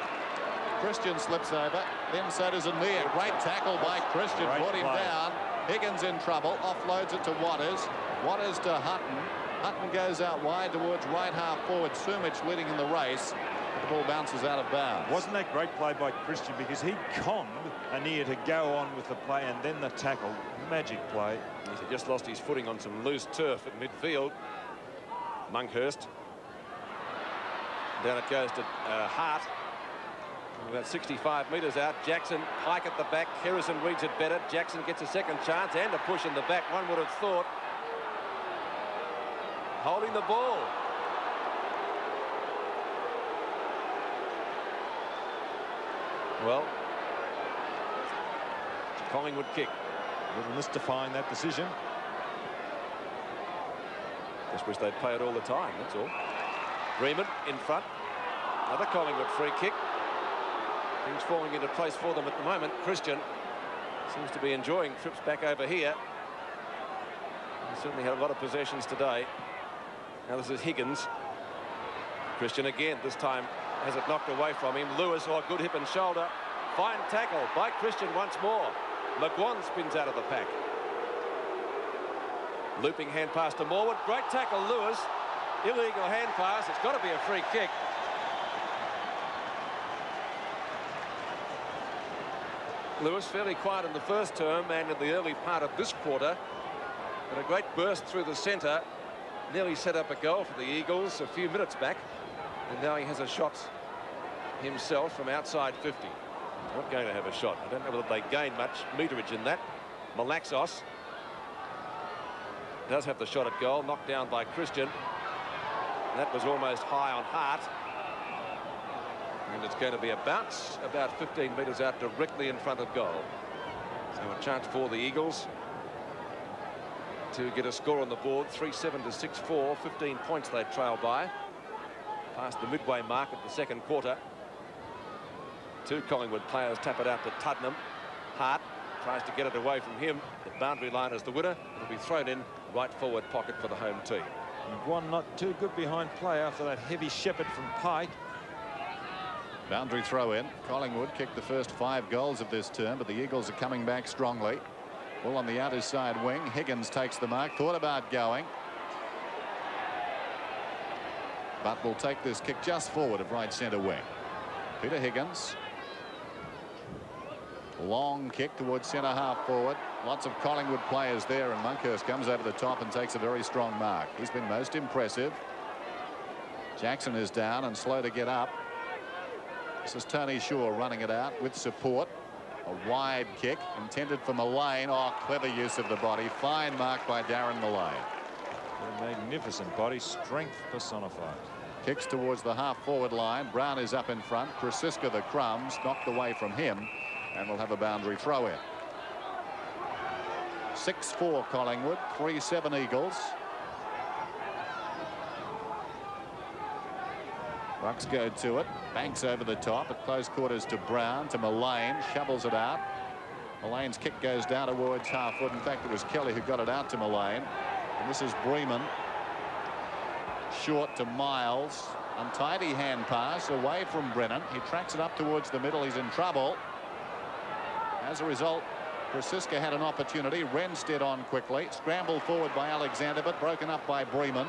Christian slips over. Then so does Ania. Great tackle by Christian. Brought him down. Higgins in trouble. Offloads it to Waters. Waters to Hutton. Hutton goes out wide towards right half forward. Sumich leading in the race. The ball bounces out of bounds. Wasn't that great play by Christian, because he conned Ania to go on with the play, and then the tackle. Magic play. He just lost his footing on some loose turf at midfield. Monkhurst. Down it goes to Hart. About 65 metres out. Jackson, Pike at the back. Harrison reads it better. Jackson gets a second chance and a push in the back. One would have thought. Holding the ball. Well, Collingwood kick. A little mystifying, that decision. Just wish they'd play it all the time, that's all. Freeman in front. Another Collingwood free kick. Things falling into place for them at the moment. Christian seems to be enjoying trips back over here. He certainly had a lot of possessions today. Now this is Higgins. Christian again, this time has it knocked away from him. Lewis, good hip and shoulder. Fine tackle by Christian once more. McGuan spins out of the pack. Looping hand pass to Morwood. Great tackle, Lewis. Illegal hand pass. It's got to be a free kick. Lewis fairly quiet in the first term and in the early part of this quarter. But a great burst through the centre. Nearly set up a goal for the Eagles a few minutes back. And now he has a shot himself from outside 50. Not going to have a shot. I don't know whether they gain much meterage in that. Malaxos does have the shot at goal, knocked down by Christian. That was almost high on Hart. And it's going to be a bounce about 15 metres out directly in front of goal. So a chance for the Eagles to get a score on the board. 3-7 to 6-4. 15 points they trail by. Past the midway mark of the second quarter. Two Collingwood players tap it out to Tuddenham. Hart tries to get it away from him. The boundary line is the winner. It'll be thrown in right forward pocket for the home team. McGuan not too good behind play after that heavy shepherd from Pike. Boundary throw in. Collingwood kicked the first 5 goals of this term, but the Eagles are coming back strongly. Ball on the outer side wing. Higgins takes the mark. Thought about going, but will take this kick just forward of right centre wing. Peter Higgins. Long kick towards centre half forward. Lots of Collingwood players there, and Monkhorst comes over the top and takes a very strong mark. He's been most impressive. Jackson is down and slow to get up. This is Tony Shaw running it out with support. A wide kick intended for Mullane. Oh, clever use of the body. Fine mark by Darren Mullane. A magnificent body, strength personified. Kicks towards the half forward line. Brown is up in front. Krasiska the crumbs knocked away from him, and we'll have a boundary throw in. 6-4 Collingwood, 3-7 Eagles. Bucks go to it. Banks over the top at close quarters to Brown, to Mullane. Shovels it out. Mullane's kick goes down towards half foot. In fact, it was Kelly who got it out to Mullane. And this is Breeman. Short to Miles. Untidy hand pass away from Brennan. He tracks it up towards the middle. He's in trouble. As a result, Krasiska had an opportunity. Renstead on quickly. Scrambled forward by Alexander, but broken up by Breeman.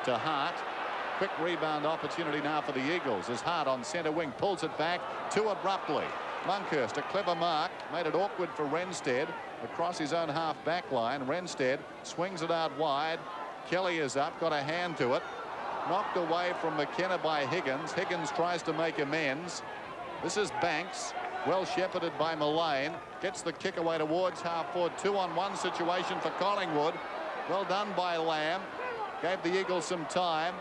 To Hart. Quick rebound opportunity now for the Eagles as Hart on centre wing pulls it back too abruptly. Monkhorst, a clever mark, made it awkward for Renstead across his own half back line. Renstead swings it out wide. Kelly is up, got a hand to it. Knocked away from McKenna by Higgins. Higgins tries to make amends. This is Banks, well shepherded by Mullane. Gets the kick away towards half forward. 2-on-1 situation for Collingwood. Well done by Lamb. Gave the Eagles some time.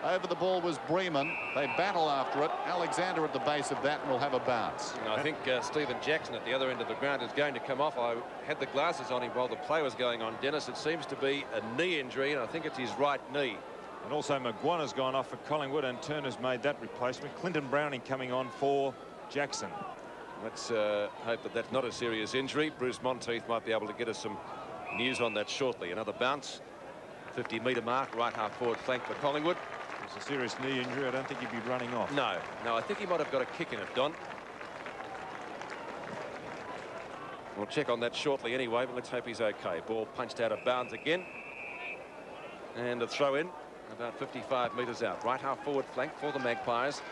Over the ball was Breeman. They battle after it. Alexander at the base of that, and will have a bounce. I think Stephen Jackson at the other end of the ground is going to come off. I had the glasses on him while the play was going on, Dennis. It seems to be a knee injury, and I think it's his right knee. And also McGuan has gone off for Collingwood, and Turner's made that replacement. Clinton Browning coming on for Jackson. Let's hope that that's not a serious injury. Bruce Monteith might be able to get us some news on that shortly. Another bounce. 50-metre mark, right half forward flank for Collingwood. It's a serious knee injury. I don't think he'd be running off. No, I think he might have got a kick in it, Don. We'll check on that shortly anyway, but let's hope he's okay. Ball punched out of bounds again. And a throw in about 55 metres out. Right half forward flank for the Magpies.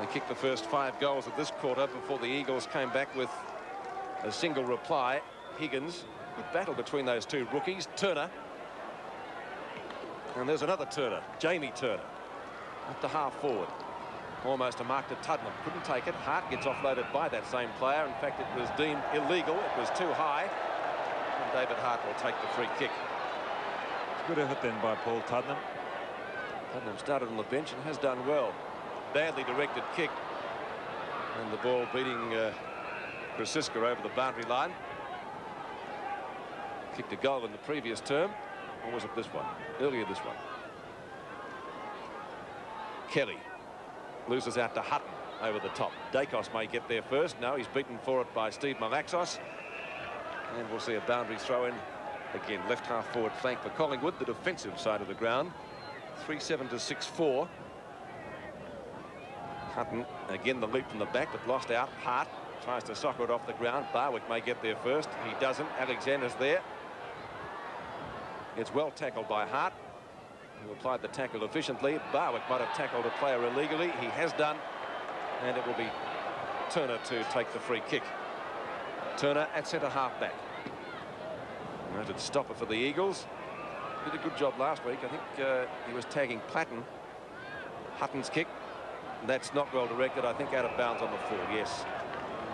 They kicked the first 5 goals of this quarter before the Eagles came back with a single reply. Higgins, good battle between those two rookies. Turner. And there's another Turner, Jamie Turner, at the half forward. Almost a mark to Tuddenham. Couldn't take it. Hart gets offloaded by that same player. In fact, it was deemed illegal. It was too high. And David Hart will take the free kick. Good effort then by Paul Tuddenham. Tuddenham started on the bench and has done well. Badly directed kick. And the ball beating Krasiska over the boundary line. Kicked a goal in the previous term. Or was it this one? Earlier this one. Kelly loses out to Hutton over the top. Dacos may get there first. No, he's beaten for it by Steve Malaxos. And we'll see a boundary throw in. Again, left half forward flank for Collingwood, the defensive side of the ground. 3-7 to 6-4. Hutton, again the leap from the back, but lost out. Hart tries to soccer it off the ground. Barwick may get there first. He doesn't. Alexander's there. It's well tackled by Hart, who applied the tackle efficiently. Barwick might have tackled a player illegally. He has done, and it will be Turner to take the free kick. Turner at centre half back. Noted stopper for the Eagles. Did a good job last week. I think he was tagging Platten. Hutton's kick. That's not well directed. I think out of bounds on the full. Yes.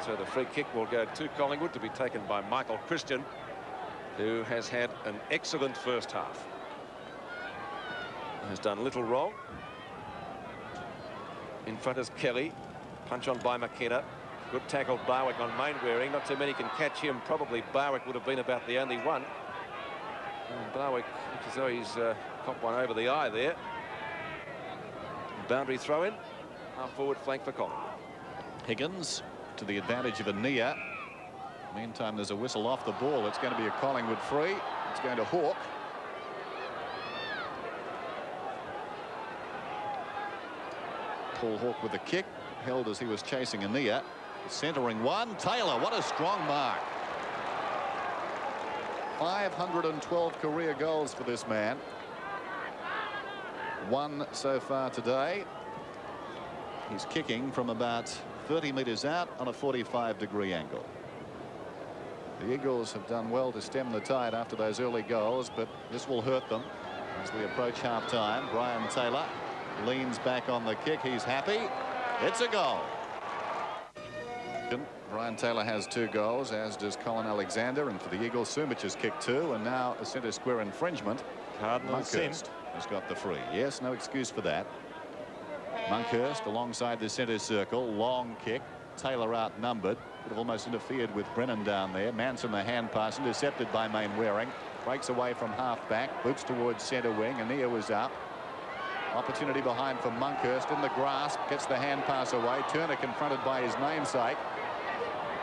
So the free kick will go to Collingwood, to be taken by Michael Christian, who has had an excellent first half. Has done little wrong. In front is Kelly. Punch on by McKenna. Good tackle Barwick on Mainwaring. Not too many can catch him. Probably Barwick would have been about the only one. And Barwick looks as though he's copped one over the eye there. Boundary throw in. Half forward flank for Collingwood. Higgins to the advantage of Ania. Meantime, there's a whistle off the ball. It's going to be a Collingwood free. It's going to Hawke. Paul Hawke with the kick, held as he was chasing Ania. Centering one. Taylor, what a strong mark. 512 career goals for this man. One so far today. He's kicking from about 30 metres out on a 45-degree angle. The Eagles have done well to stem the tide after those early goals, but this will hurt them as we approach half-time. Brian Taylor leans back on the kick. He's happy. It's a goal. Brian Taylor has 2 goals, as does Colin Alexander, and for the Eagles, Sumich has kicked 2, and now a centre square infringement. Monkhurst has got the free. Yes, no excuse for that. Monkhurst alongside the centre circle, long kick. Taylor outnumbered, would have almost interfered with Brennan down there. Manson the hand pass intercepted by Mainwaring. Breaks away from half back, boots towards centre wing. Ania was up. Opportunity behind for Monkhurst in the grasp, gets the hand pass away. Turner confronted by his namesake.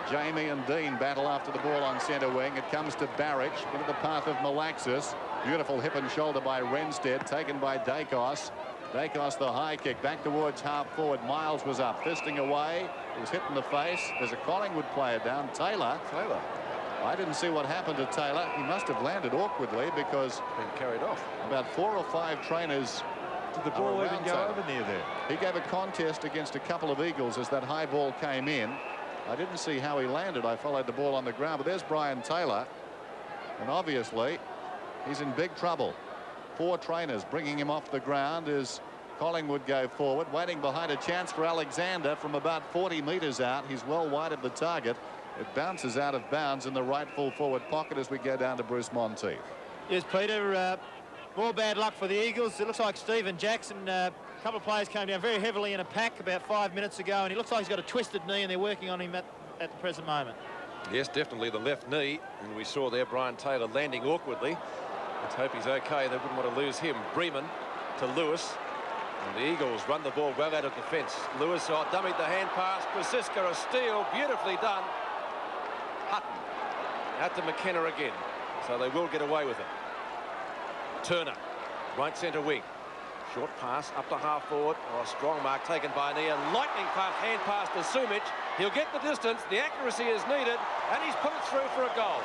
Jamie and Dean battle after the ball on centre wing. It comes to Barrich into the path of Malaxis. Beautiful hip and shoulder by Renstead, taken by Dacos. Dacos the high kick back towards half forward. Miles was up, fisting away. He was hit in the face. There's a Collingwood player down. Taylor. I didn't see what happened to Taylor. He must have landed awkwardly because been carried off. About 4 or 5 trainers. Did the ball even go over near there? He gave a contest against a couple of Eagles as that high ball came in. I didn't see how he landed. I followed the ball on the ground, but there's Brian Taylor, and obviously he's in big trouble. 4 trainers bringing him off the ground as Collingwood go forward, waiting behind a chance for Alexander from about 40 metres out. He's well wide of the target. It bounces out of bounds in the right full forward pocket as we go down to Bruce Monteith. Yes, Peter, more bad luck for the Eagles. It looks like Stephen Jackson, a couple of players came down very heavily in a pack about 5 minutes ago, and he looks like he's got a twisted knee, and they're working on him at the present moment. Yes, definitely the left knee, and we saw there Brian Taylor landing awkwardly. Let's hope he's okay. They wouldn't want to lose him. Bremen to Lewis, and the Eagles run the ball well out of defence. Lewis dummied the hand pass. Brasiska a steal, beautifully done. Hutton out to McKenna again, so they will get away with it. Turner, right centre wing. Short pass up to half forward. Oh, strong mark taken by Ania. Lightning fast hand pass to Sumich. He'll get the distance. The accuracy is needed, and he's put it through for a goal.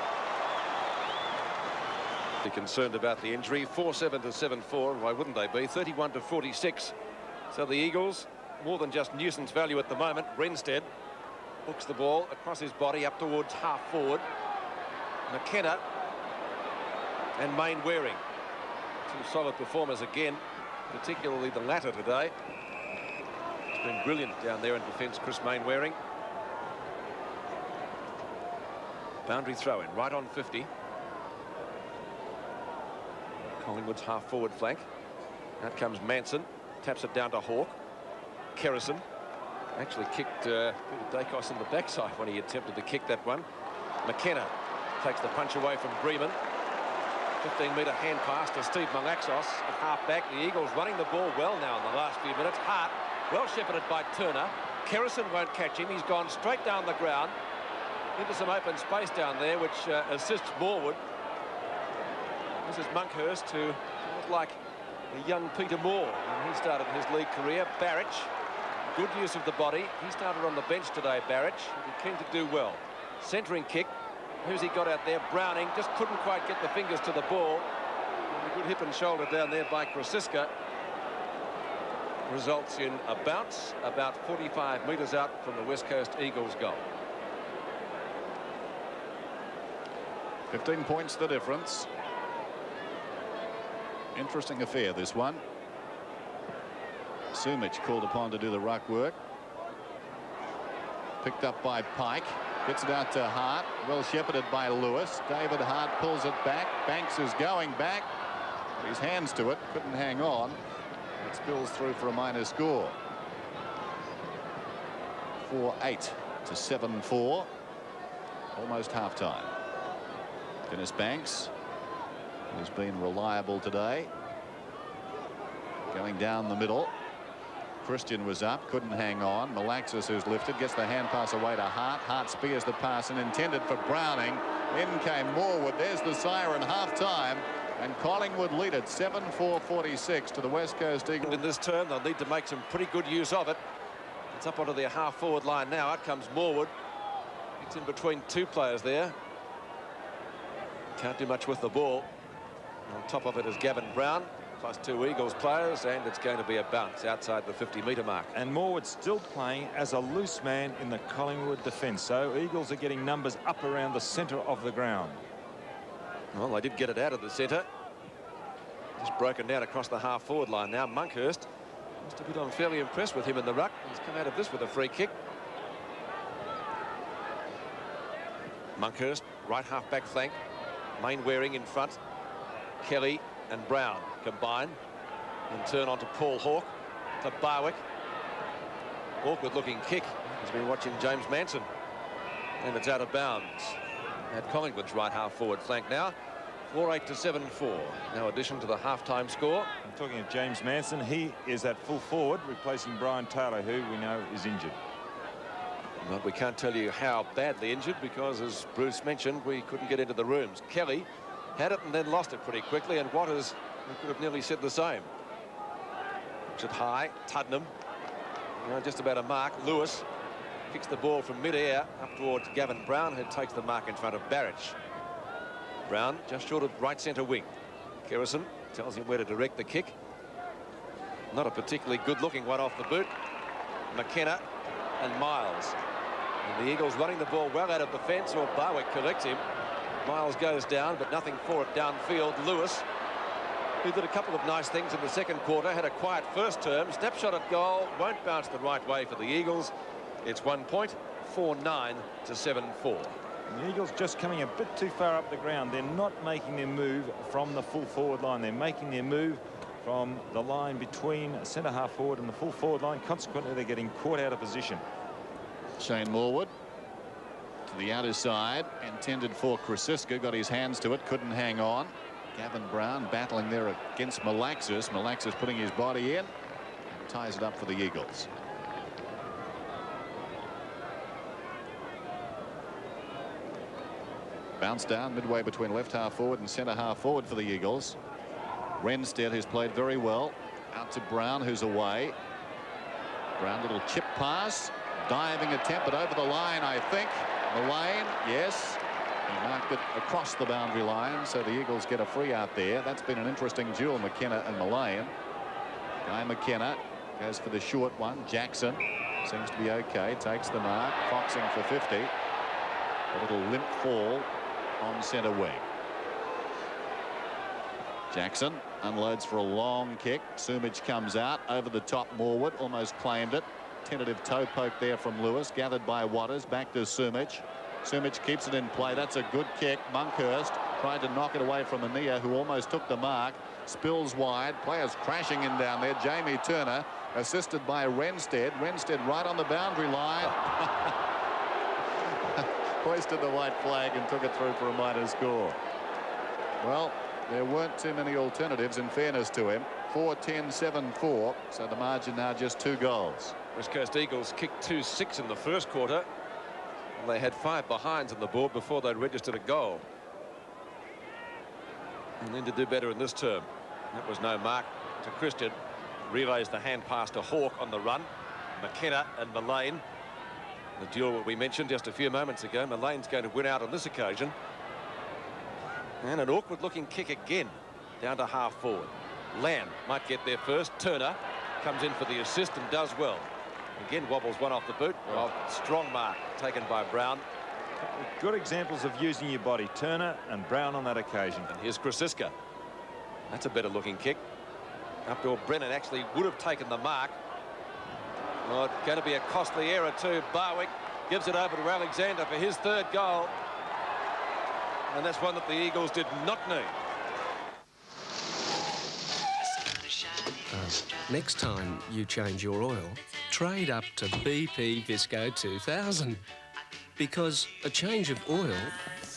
They're concerned about the injury. 4-7 to 7-4. Why wouldn't they be? 31 to 46. So the Eagles, more than just nuisance value at the moment. Renstead hooks the ball across his body up towards half forward. McKenna and Mainwaring. 2 solid performers again, particularly the latter today. It's been brilliant down there in defence, Chris Mainwaring. Boundary throw in right on 50. Collingwood's half forward flank. Out comes Manson, taps it down to Hawke. Kerrison actually kicked Peter Dacos in the backside when he attempted to kick that one. McKenna takes the punch away from Bremen. 15-metre hand pass to Steve Malaxos at half-back. The Eagles running the ball well now in the last few minutes. Hart, well shepherded by Turner. Kerrison won't catch him. He's gone straight down the ground into some open space down there, which assists Morwood. This is Monkhurst, who looked like a young Peter Moore when he started his league career. Barrich, good use of the body. He started on the bench today, Barrich. He's keen to do well. Centering kick. Who's he got out there? Browning just couldn't quite get the fingers to the ball. And a good hip and shoulder down there by Krasiska. Results in a bounce about 45 metres out from the West Coast Eagles goal. 15 points the difference. Interesting affair, this one. Sumich called upon to do the ruck work. Picked up by Pike. Gets it out to Hart. Well shepherded by Lewis. David Hart pulls it back. Banks is going back. His hands to it. Couldn't hang on. It spills through for a minor score. 4-8 to 7-4. Almost half-time. Dennis Banks, who's been reliable today. Going down the middle. Christian was up, couldn't hang on. Malaxis, who's lifted, gets the hand pass away to Hart. Hart spears the pass and intended for Browning. In came Morwood. There's the siren, half-time. And Collingwood lead it 7-4-46 to the West Coast Eagles. In this term, they'll need to make some pretty good use of it. It's up onto their half-forward line now. Out comes Morwood. It's in between two players there. Can't do much with the ball. On top of it is Gavin Brown, plus two Eagles players, and it's going to be a bounce outside the 50-metre mark. And Morwood still playing as a loose man in the Collingwood defence. So Eagles are getting numbers up around the centre of the ground. Well, they did get it out of the centre. Just broken down across the half-forward line now. Monkhurst, just a bit unfairly impressed with him in the ruck. He's come out of this with a free kick. Monkhurst, right half-back flank. Mainwaring in front. Kelly and Brown combine and turn on to Paul Hawke, to Barwick. Awkward looking kick. He's been watching James Manson, and it's out of bounds at Collingwood's right half forward flank now. 4-8 to 7-4. No addition to the halftime score. I'm talking of James Manson. He is at full forward, replacing Brian Taylor, who we know is injured. But we can't tell you how badly injured because, as Bruce mentioned, we couldn't get into the rooms. Kelly had it and then lost it pretty quickly, and Waters could have nearly said the same. Looks it high. Tuddenham, just about a mark. Lewis kicks the ball from mid-air up towards Gavin Brown, who takes the mark in front of Barrich. Brown just short of right centre wing. Kerrison tells him where to direct the kick. Not a particularly good-looking one off the boot. McKenna and Miles. And the Eagles running the ball well out of the fence, or Barwick collects him. Miles goes down, but nothing for it downfield. Lewis, who did a couple of nice things in the second quarter, had a quiet first term. Snapshot at goal, won't bounce the right way for the Eagles. It's 1 point, 4-9 to 7-4. And the Eagles just coming a bit too far up the ground. They're not making their move from the full forward line. They're making their move from the line between centre half forward and the full forward line. Consequently, they're getting caught out of position. Shane Morwood to the outer side, intended for Krasiska, got his hands to it, couldn't hang on. Gavin Brown battling there against Malaxis. Malaxis putting his body in and ties it up for the Eagles. Bounce down midway between left half forward and centre half forward for the Eagles. Renstead, who's played very well, out to Brown, who's away. Brown, little chip pass, diving attempt, but over the line, I think. Mullane, yes, he marked it across the boundary line, so the Eagles get a free out there. That's been an interesting duel, McKenna and Mullane. Guy McKenna goes for the short one. Jackson seems to be okay, takes the mark, foxing for 50. A little limp fall on centre wing. Jackson unloads for a long kick. Sumich comes out over the top. Morwood almost claimed it. Tentative toe poke there from Lewis, gathered by Waters. Back to Sumich. Sumich keeps it in play. That's a good kick. Monkhurst tried to knock it away from Ania, who almost took the mark. Spills wide. Players crashing in down there. Jamie Turner assisted by Renstead. Renstead right on the boundary line. Hoisted the white flag and took it through for a minor score. Well, there weren't too many alternatives, in fairness to him. 4-10, 7-4, so the margin now just 2 goals. West Coast Eagles kicked 2-6 in the first quarter, and they had 5 behinds on the board before they'd registered a goal. And need to do better in this term. That was no mark to Christian. Relays the hand pass to Hawke on the run. McKenna and Mullane. The duel that we mentioned just a few moments ago. Mullane's going to win out on this occasion. And an awkward looking kick again down to half forward. Lamb might get there first. Turner comes in for the assist and does well. Again wobbles one off the boot. Oh, strong mark taken by Brown. Good examples of using your body. Turner and Brown on that occasion. And here's Krasiska. That's a better looking kick. Uphill, Brennan actually would have taken the mark. Oh, it's going to be a costly error too. Barwick gives it over to Alexander for his 3rd goal. And that's one that the Eagles did not need. Next time you change your oil, trade up to BP Visco 2000. Because a change of oil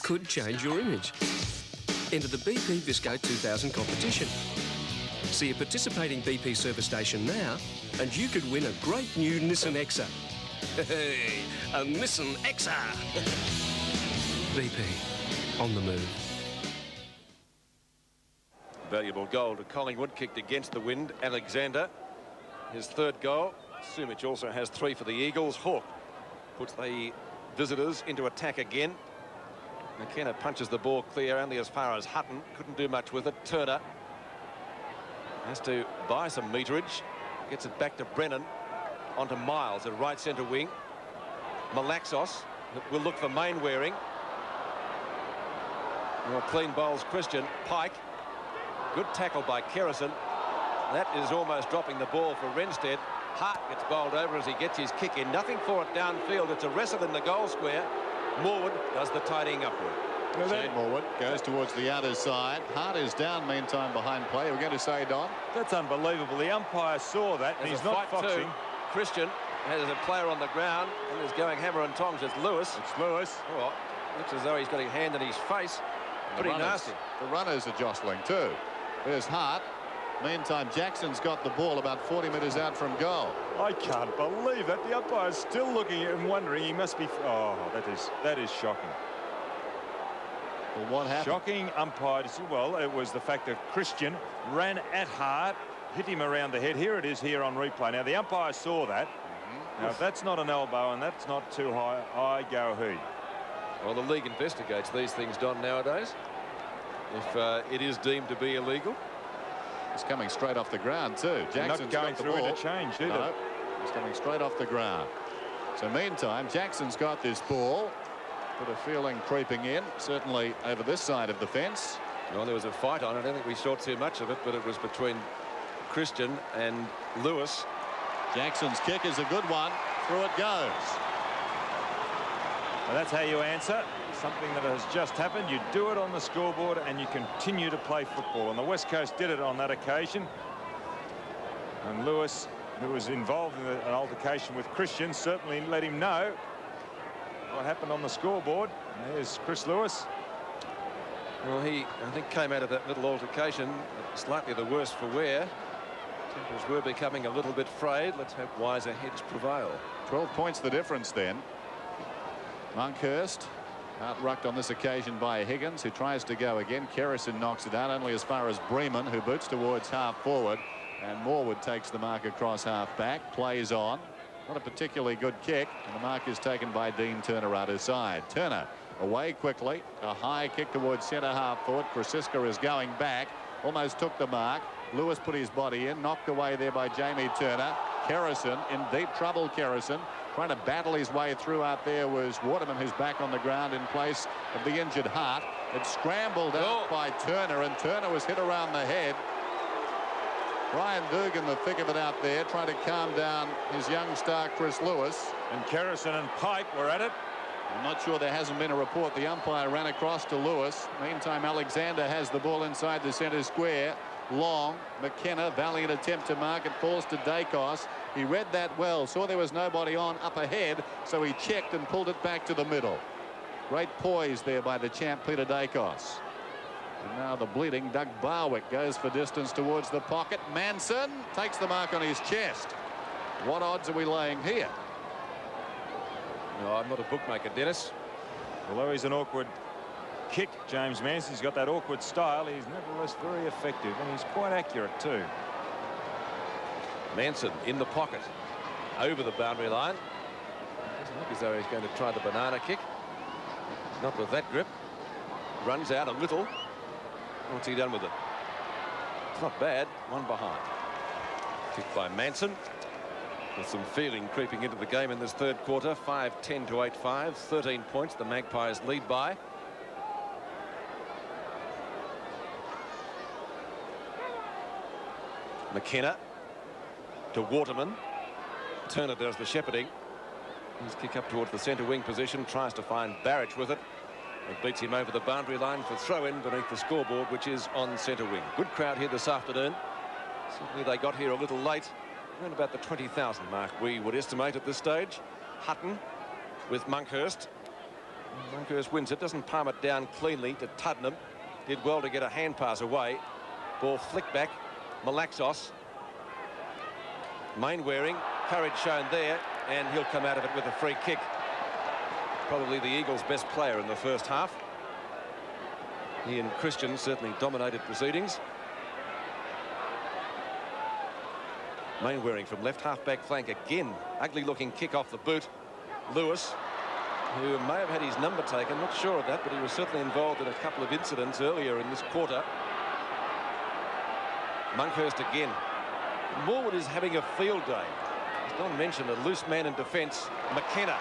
could change your image. Enter the BP Visco 2000 competition. See a participating BP service station now, and you could win a great new Nissan Exa. Hey, a Nissan Exa. BP, on the move. Valuable goal to Collingwood, kicked against the wind. Alexander, his third goal. Sumich also has 3 for the Eagles. Hawke puts the visitors into attack again. McKenna punches the ball clear only as far as Hutton. Couldn't do much with it. Turner has to buy some meterage. Gets it back to Brennan. Onto Miles at right centre wing. Malaxos will look for Mainwaring. Well, clean bowls Christian. Pike. Good tackle by Kerrison. That is almost dropping the ball for Renstead. Hart gets bowled over as he gets his kick in. Nothing for it downfield. It's a wrestle in the goal square. Morwood does the tidying upward. Shane Morwood goes towards the outer side. Hart is down meantime behind play. We're going to say, Don? That's unbelievable. The umpire saw that and he's not foxing. Too. Christian has a player on the ground and is going hammer and tongs. It's Lewis. It's Lewis. Oh, looks as though he's got a hand in his face. Pretty nasty. The runners are jostling too. There's Hart. Meantime, Jackson's got the ball about 40 metres out from goal. I can't believe that. The umpire's still looking at him, wondering. He must be. Oh, that is shocking. Well, what happened? Shocking umpire. Well, it was the fact that Christian ran at Hart, hit him around the head. Here it is here on replay. Now the umpire saw that. Now if that's not an elbow and that's not too high, I go he. Well, the league investigates these things, Don, nowadays. If it is deemed to be illegal. It's coming straight off the ground too. Jackson's not going got the through ball. interchange, either. No, it's coming straight off the ground. So meantime, Jackson's got this ball. Bit of feeling creeping in, certainly over this side of the fence. Well, there was a fight on it. I don't think we saw too much of it, but it was between Christian and Lewis. Jackson's kick is a good one. Through it goes. Well, that's how you answer something that has just happened. You do it on the scoreboard and you continue to play football. And the West Coast did it on that occasion. And Lewis, who was involved in an altercation with Christian, certainly let him know what happened on the scoreboard. And there's Chris Lewis. Well, he, I think, came out of that little altercation slightly the worse for wear. Tempers were becoming a little bit frayed. Let's hope wiser heads prevail. 12 points the difference then. Monkhurst out-rucked on this occasion by Higgins, who tries to go again. Kerrison knocks it out only as far as Bremen, who boots towards half forward. And Morwood takes the mark across half back. Plays on. Not a particularly good kick. And the mark is taken by Dean Turner out his side. Turner away quickly. A high kick towards centre half forward. Krasiska is going back. Almost took the mark. Lewis put his body in. Knocked away there by Jamie Turner. Kerrison in deep trouble. Kerrison trying to battle his way through out there was Waterman, who's back on the ground in place of the injured Hart. It scrambled out by Turner, and Turner was hit around the head. Brian Dugan, the thick of it out there, trying to calm down his young star Chris Lewis. And Kerrison and Pike were at it. I'm not sure there hasn't been a report. The umpire ran across to Lewis. Meantime, Alexander has the ball inside the centre square. Long, McKenna, valiant attempt to mark. It falls to Dacos. He read that well, saw there was nobody on up ahead, so he checked and pulled it back to the middle. Great poise there by the champ, Peter Dacos. And now the bleeding Doug Barwick goes for distance towards the pocket. Manson takes the mark on his chest. What odds are we laying here? No, I'm not a bookmaker, Dennis. Although he's an awkward kick, James Manson's got that awkward style. He's nevertheless very effective, and he's quite accurate too. Manson in the pocket, over the boundary line. Doesn't look as though he's going to try the banana kick. Not with that grip. Runs out a little. What's he done with it? It's not bad. One behind. Kicked by Manson. With some feeling creeping into the game in this third quarter. 5-10 to 8-5. 13 points the Magpies lead by. McKenna to Waterman. Turner does the shepherding. His kick up towards the centre wing position. Tries to find Barrett with it. It beats him over the boundary line for throw-in beneath the scoreboard, which is on centre wing. Good crowd here this afternoon. Certainly they got here a little late. Around about the 20,000 mark, we would estimate at this stage. Hutton with Monkhurst. Monkhurst wins it. Doesn't palm it down cleanly to Tuddenham. Did well to get a hand pass away. Ball flicked back. Malaxos. Mainwaring. Courage shown there. And he'll come out of it with a free kick. Probably the Eagles' best player in the first half. He and Christian certainly dominated proceedings. Mainwaring from left half-back flank again. Ugly looking kick off the boot. Lewis, who may have had his number taken, not sure of that, but he was certainly involved in a couple of incidents earlier in this quarter. Monkhurst again. Morwood is having a field day. As Don mentioned, a loose man in defence, McKenna.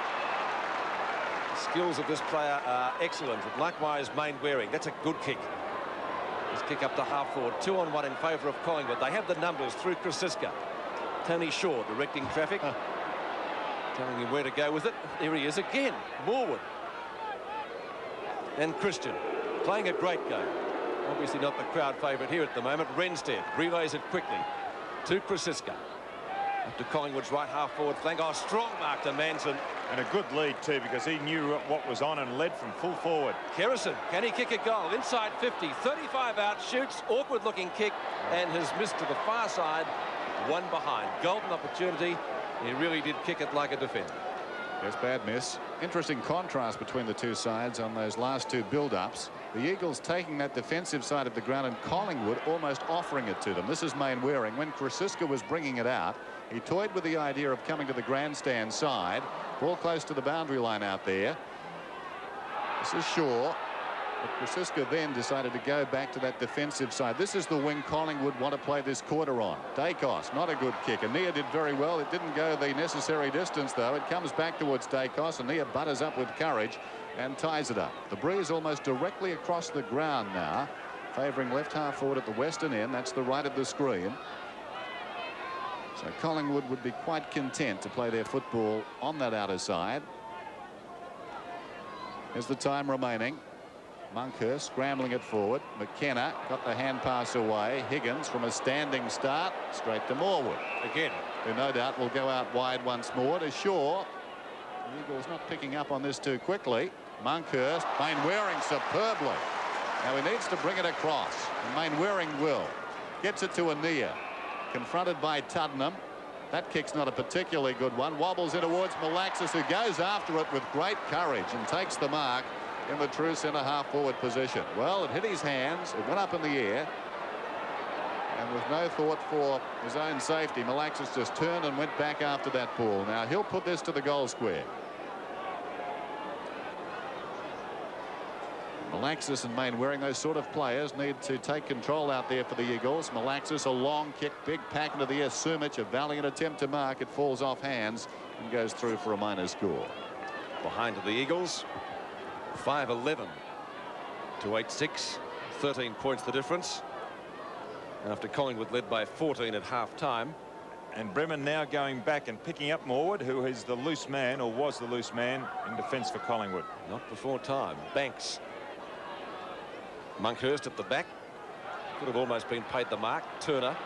The skills of this player are excellent. And likewise, Mainwaring. That's a good kick. His kick up to half forward. 2-on-1 in favour of Collingwood. They have the numbers through Krasiska. Tony Shaw directing traffic. Telling him where to go with it. There he is again. Morwood. And Christian playing a great game. Obviously not the crowd favourite here at the moment. Renstead relays it quickly to Krasiska. Up to Collingwood's right half forward flank. Oh, strong mark to Manson. And a good lead too, because he knew what was on and led from full forward. Kerrison, can he kick a goal? Inside 50, 35 out, shoots, awkward looking kick, and has missed to the far side. One behind. Golden opportunity. He really did kick it like a defender. Yes, bad miss. Interesting contrast between the two sides on those last two build-ups. The Eagles taking that defensive side of the ground and Collingwood almost offering it to them. This is Mainwaring. When Krasiska was bringing it out, he toyed with the idea of coming to the grandstand side. Ball close to the boundary line out there. This is Shaw. But Krasiska then decided to go back to that defensive side. This is the wing Collingwood want to play this quarter on. Dacos, not a good kick. Ania did very well. It didn't go the necessary distance, though. It comes back towards Dacos. Ania butters up with courage and ties it up. The breeze almost directly across the ground now, favouring left half forward at the western end. That's the right of the screen. So Collingwood would be quite content to play their football on that outer side. Here's the time remaining. Monkhurst scrambling it forward. McKenna got the hand pass away. Higgins from a standing start straight to Morwood. Again. Who no doubt will go out wide once more to Shaw. The Eagles not picking up on this too quickly. Monkhurst, Mainwaring superbly. Now he needs to bring it across. And Mainwaring will. Gets it to Ania. Confronted by Tuddenham. That kick's not a particularly good one. Wobbles in towards Malaxis, who goes after it with great courage and takes the mark in the true centre half forward position. Well, it hit his hands. It went up in the air. And with no thought for his own safety, Malaxis just turned and went back after that ball. Now he'll put this to the goal square. Malaxis and Mainwaring, those sort of players, need to take control out there for the Eagles. Malaxis, a long kick, big pack into the air. Sumich, a valiant attempt to mark. It falls off hands and goes through for a minor score. Behind to the Eagles. 5-11 to 8-6. 13 points the difference. After Collingwood led by 14 at half-time. And Bremen now going back and picking up Morwood, who is the loose man, or was the loose man, in defence for Collingwood. Not before time. Banks. Monkhurst at the back. Could have almost been paid the mark. Turner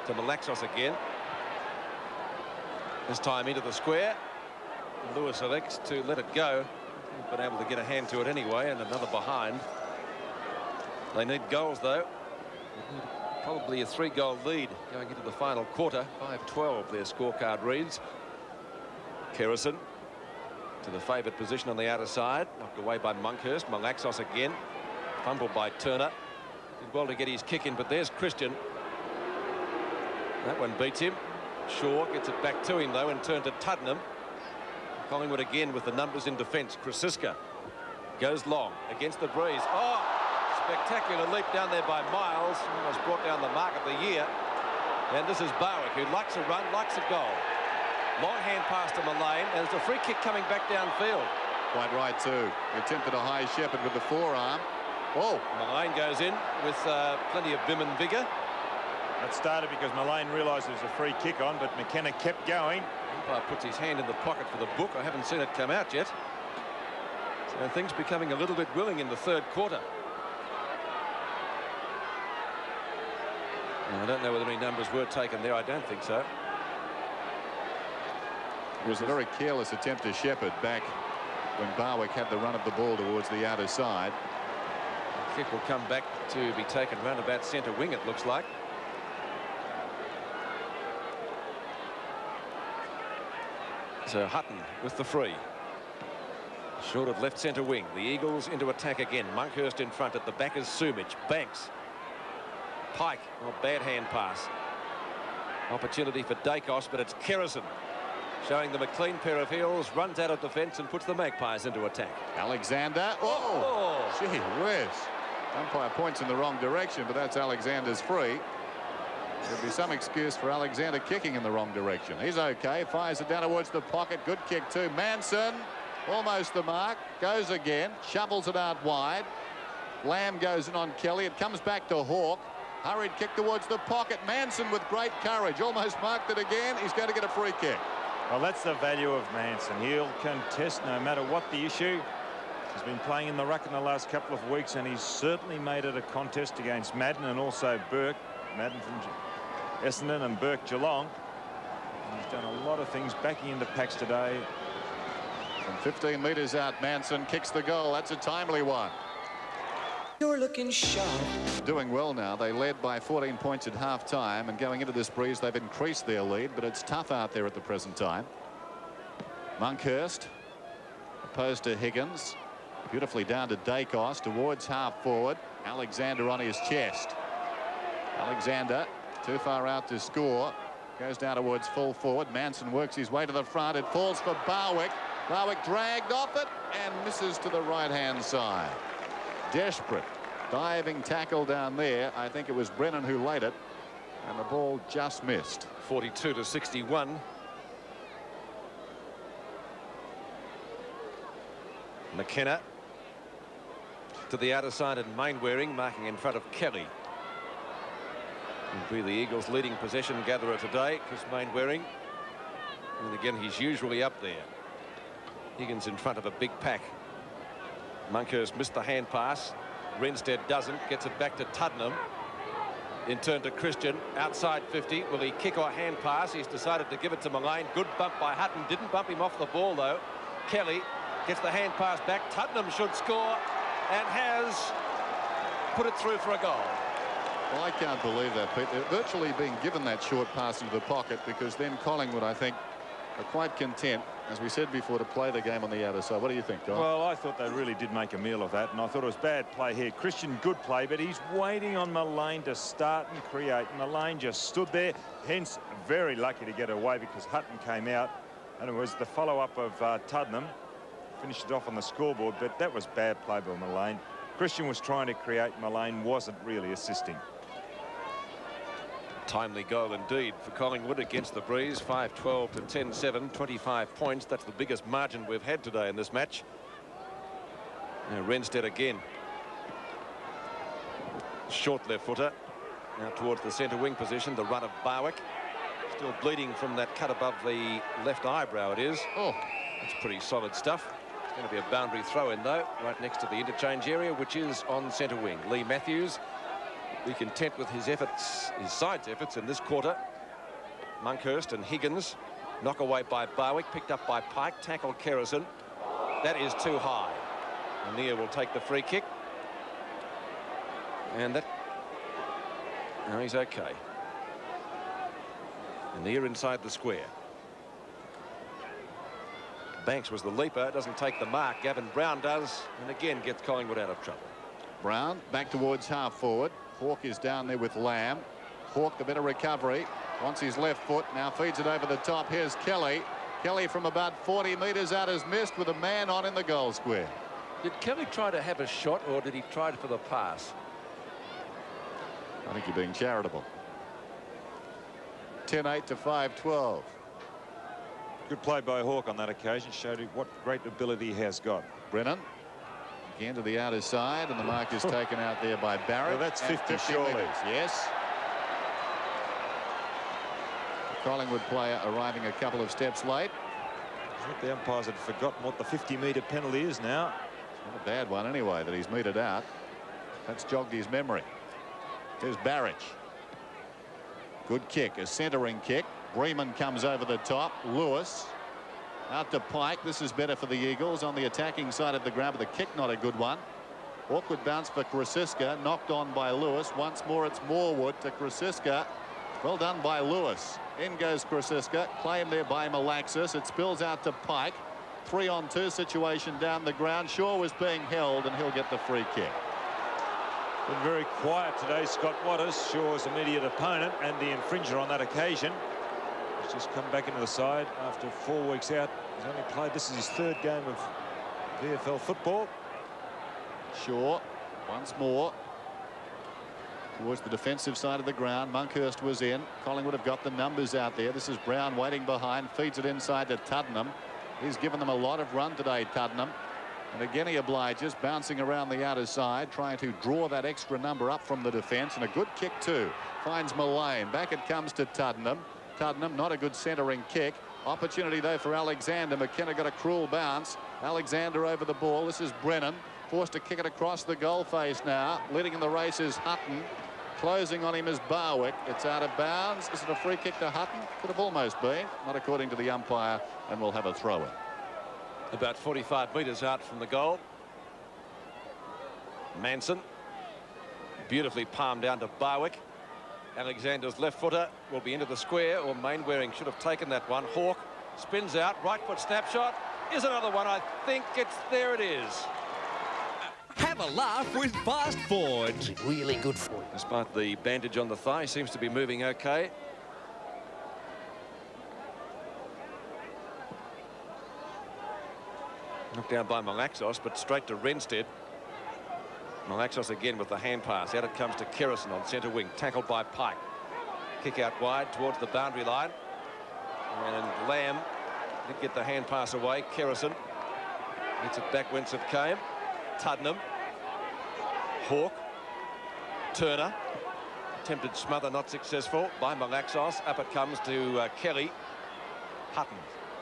to Malaxos again. This time into the square. Lewis elects to let it go. He's been able to get a hand to it anyway, and another behind. They need goals, though. Probably a 3-goal lead going into the final quarter. 5-12 their scorecard reads. Kerrison to the favoured position on the outer side. Knocked away by Monkhurst. Malaxos again. Fumbled by Turner. Did well to get his kick in, but there's Christian. That one beats him. Shaw gets it back to him, though, and turned to Tuddenham. Collingwood again with the numbers in defence. Krasiska goes long against the breeze. Oh, spectacular leap down there by Miles. Almost brought down the mark of the year. And this is Barwick, who likes a run, likes a goal. Long hand pass to Mullane, and it's a free kick coming back downfield. Quite right, too. He attempted a high shepherd with the forearm. Oh, Mullane goes in with plenty of vim and vigour. That started because Mullane realised there was a free kick on, but McKenna kept going. Umpire puts his hand in the pocket for the book. I haven't seen it come out yet. So things becoming a little bit willing in the third quarter. And I don't know whether any numbers were taken there. I don't think so. It was a very careless attempt to shepherd back when Barwick had the run of the ball towards the outer side. The kick will come back to be taken round about centre wing, it looks like. So Hutton with the free. Short of left centre wing. The Eagles into attack again. Monkhurst in front. At the back is Sumich. Banks. Pike. Oh, bad hand pass. Opportunity for Dacos, but it's Kerrison showing them a clean pair of heels, runs out of defence and puts the Magpies into attack. Alexander. Oh, gee whiz. Umpire points in the wrong direction, but that's Alexander's free. There'll be some excuse for Alexander kicking in the wrong direction. He's okay. Fires it down towards the pocket. Good kick too. Manson, almost the mark. Goes again. Shovels it out wide. Lamb goes in on Kelly. It comes back to Hawke. Hurried kick towards the pocket. Manson with great courage. Almost marked it again. He's going to get a free kick. Well, that's the value of Manson. He'll contest no matter what the issue. He's been playing in the ruck in the last couple of weeks, and he's certainly made it a contest against Madden and also Burke. Madden from Essendon and Burke Geelong. And he's done a lot of things backing into packs today. From 15 metres out, Manson kicks the goal. That's a timely one. You're looking sharp. Doing well now. They led by 14 points at half-time, and going into this breeze, they've increased their lead, but it's tough out there at the present time. Monkhurst opposed to Higgins. Beautifully down to Dacos towards half-forward. Alexander on his chest. Alexander too far out to score. Goes down towards full forward. Manson works his way to the front. It falls for Barwick. Barwick dragged off it and misses to the right-hand side. Desperate diving tackle down there. I think it was Brennan who laid it, and the ball just missed. 42-61. McKenna to the outer side, and Mainwaring marking in front of Kelly. Will be the Eagles' leading possession gatherer today, Chris Mainwaring, and again he's usually up there. Higgins in front of a big pack. Monkhurst missed the hand pass. Renstead doesn't. Gets it back to Tuddenham. In turn to Christian. Outside 50. Will he kick or hand pass? He's decided to give it to Mullane. Good bump by Hutton. Didn't bump him off the ball though. Kelly gets the hand pass back. Tuddenham should score and has put it through for a goal. Well, I can't believe that, Pete. They're virtually being given that short pass into the pocket, because then Collingwood, I think, are quite content, as we said before, to play the game on the outer side. What do you think, Don? Well, I thought they really did make a meal of that, and I thought it was bad play here. Christian, good play, but he's waiting on Mullane to start and create. Mullane just stood there, hence very lucky to get away, because Hutton came out, and it was the follow-up of Tuddenham. Finished it off on the scoreboard, but that was bad play by Mullane. Christian was trying to create. Mullane wasn't really assisting. Timely goal indeed for Collingwood against the breeze. 5-12 to 10-7, 25 points. That's the biggest margin we've had today in this match. Now Renstead again. Short left footer. Now towards the centre wing position. The run of Barwick. Still bleeding from that cut above the left eyebrow, it is. Oh, that's pretty solid stuff. It's going to be a boundary throw in though, right next to the interchange area, which is on centre wing. Lee Matthews be content with his efforts, his side's efforts in this quarter. Monkhurst and Higgins knock away by Barwick, picked up by Pike, tackle Kerrison. That is too high. Nia will take the free kick, and that, no, he's okay. Nia inside the square. Banks was the leaper, doesn't take the mark. Gavin Brown does, and again gets Collingwood out of trouble. Brown back towards half forward. Hawke is down there with Lamb. Hawke, the better recovery. Wants his left foot. Now feeds it over the top. Here's Kelly. Kelly from about 40 metres out has missed with a man on in the goal square. Did Kelly try to have a shot, or did he try for the pass? I think you're being charitable. 10-8 to 5-12. Good play by Hawke on that occasion. Showed him what great ability he has got. Brennan again to the outer side, and the mark is taken out there by Barrett. Well, that's 50 surely. Meters. Yes. The Collingwood player arriving a couple of steps late. I think the umpires had forgotten what the 50-metre penalty is now. Not a bad one anyway that he's meted out. That's jogged his memory. Here's Barrett. Good kick, a centering kick. Breeman comes over the top. Lewis out to Pike. This is better for the Eagles on the attacking side of the ground, but the kick not a good one. Awkward bounce for Krasiska, knocked on by Lewis. Once more it's Morwood to Krasiska. Well done by Lewis. In goes Krasiska, claimed there by Malaxis. It spills out to Pike. 3-on-2 situation down the ground. Shaw was being held, and he'll get the free kick. Been very quiet today, Scott Waters, Shaw's immediate opponent and the infringer on that occasion. He's just come back into the side after 4 weeks out. He's only played, this is his 3rd game of VFL football. Shaw once more towards the defensive side of the ground. Monkhurst was in. Collingwood have got the numbers out there. This is Brown waiting behind, feeds it inside to Tuddenham. He's given them a lot of run today, Tuddenham. And again he obliges, bouncing around the outer side, trying to draw that extra number up from the defence. And a good kick too. Finds Mullane. Back it comes to Tuddenham. Tuddenham, not a good centering kick. Opportunity though for Alexander. McKenna got a cruel bounce. Alexander over the ball. This is Brennan. Forced to kick it across the goal face now. Leading in the race is Hutton. Closing on him is Barwick. It's out of bounds. Is it a free kick to Hutton? Could have almost been. Not according to the umpire, and we'll have a throw-in. About 45 metres out from the goal. Manson. Beautifully palmed down to Barwick. Alexander's left footer will be into the square, or Mainwaring should have taken that one. Hawke spins out. Right foot snapshot. Is another one. I think it's there. It is. Have a laugh with Fast Forward. Really good for you. Despite the bandage on the thigh, seems to be moving okay. Knocked down by Malaxos, but straight to Renstead. Malaxos again with the hand pass. Out it comes to Kerrison on centre wing. Tackled by Pike. Kick out wide towards the boundary line. And Lamb did get the hand pass away. Kerrison gets it back whence it came. Tuddenham. Hawke. Turner. Attempted smother, not successful by Malaxos. Up it comes to Kelly. Hutton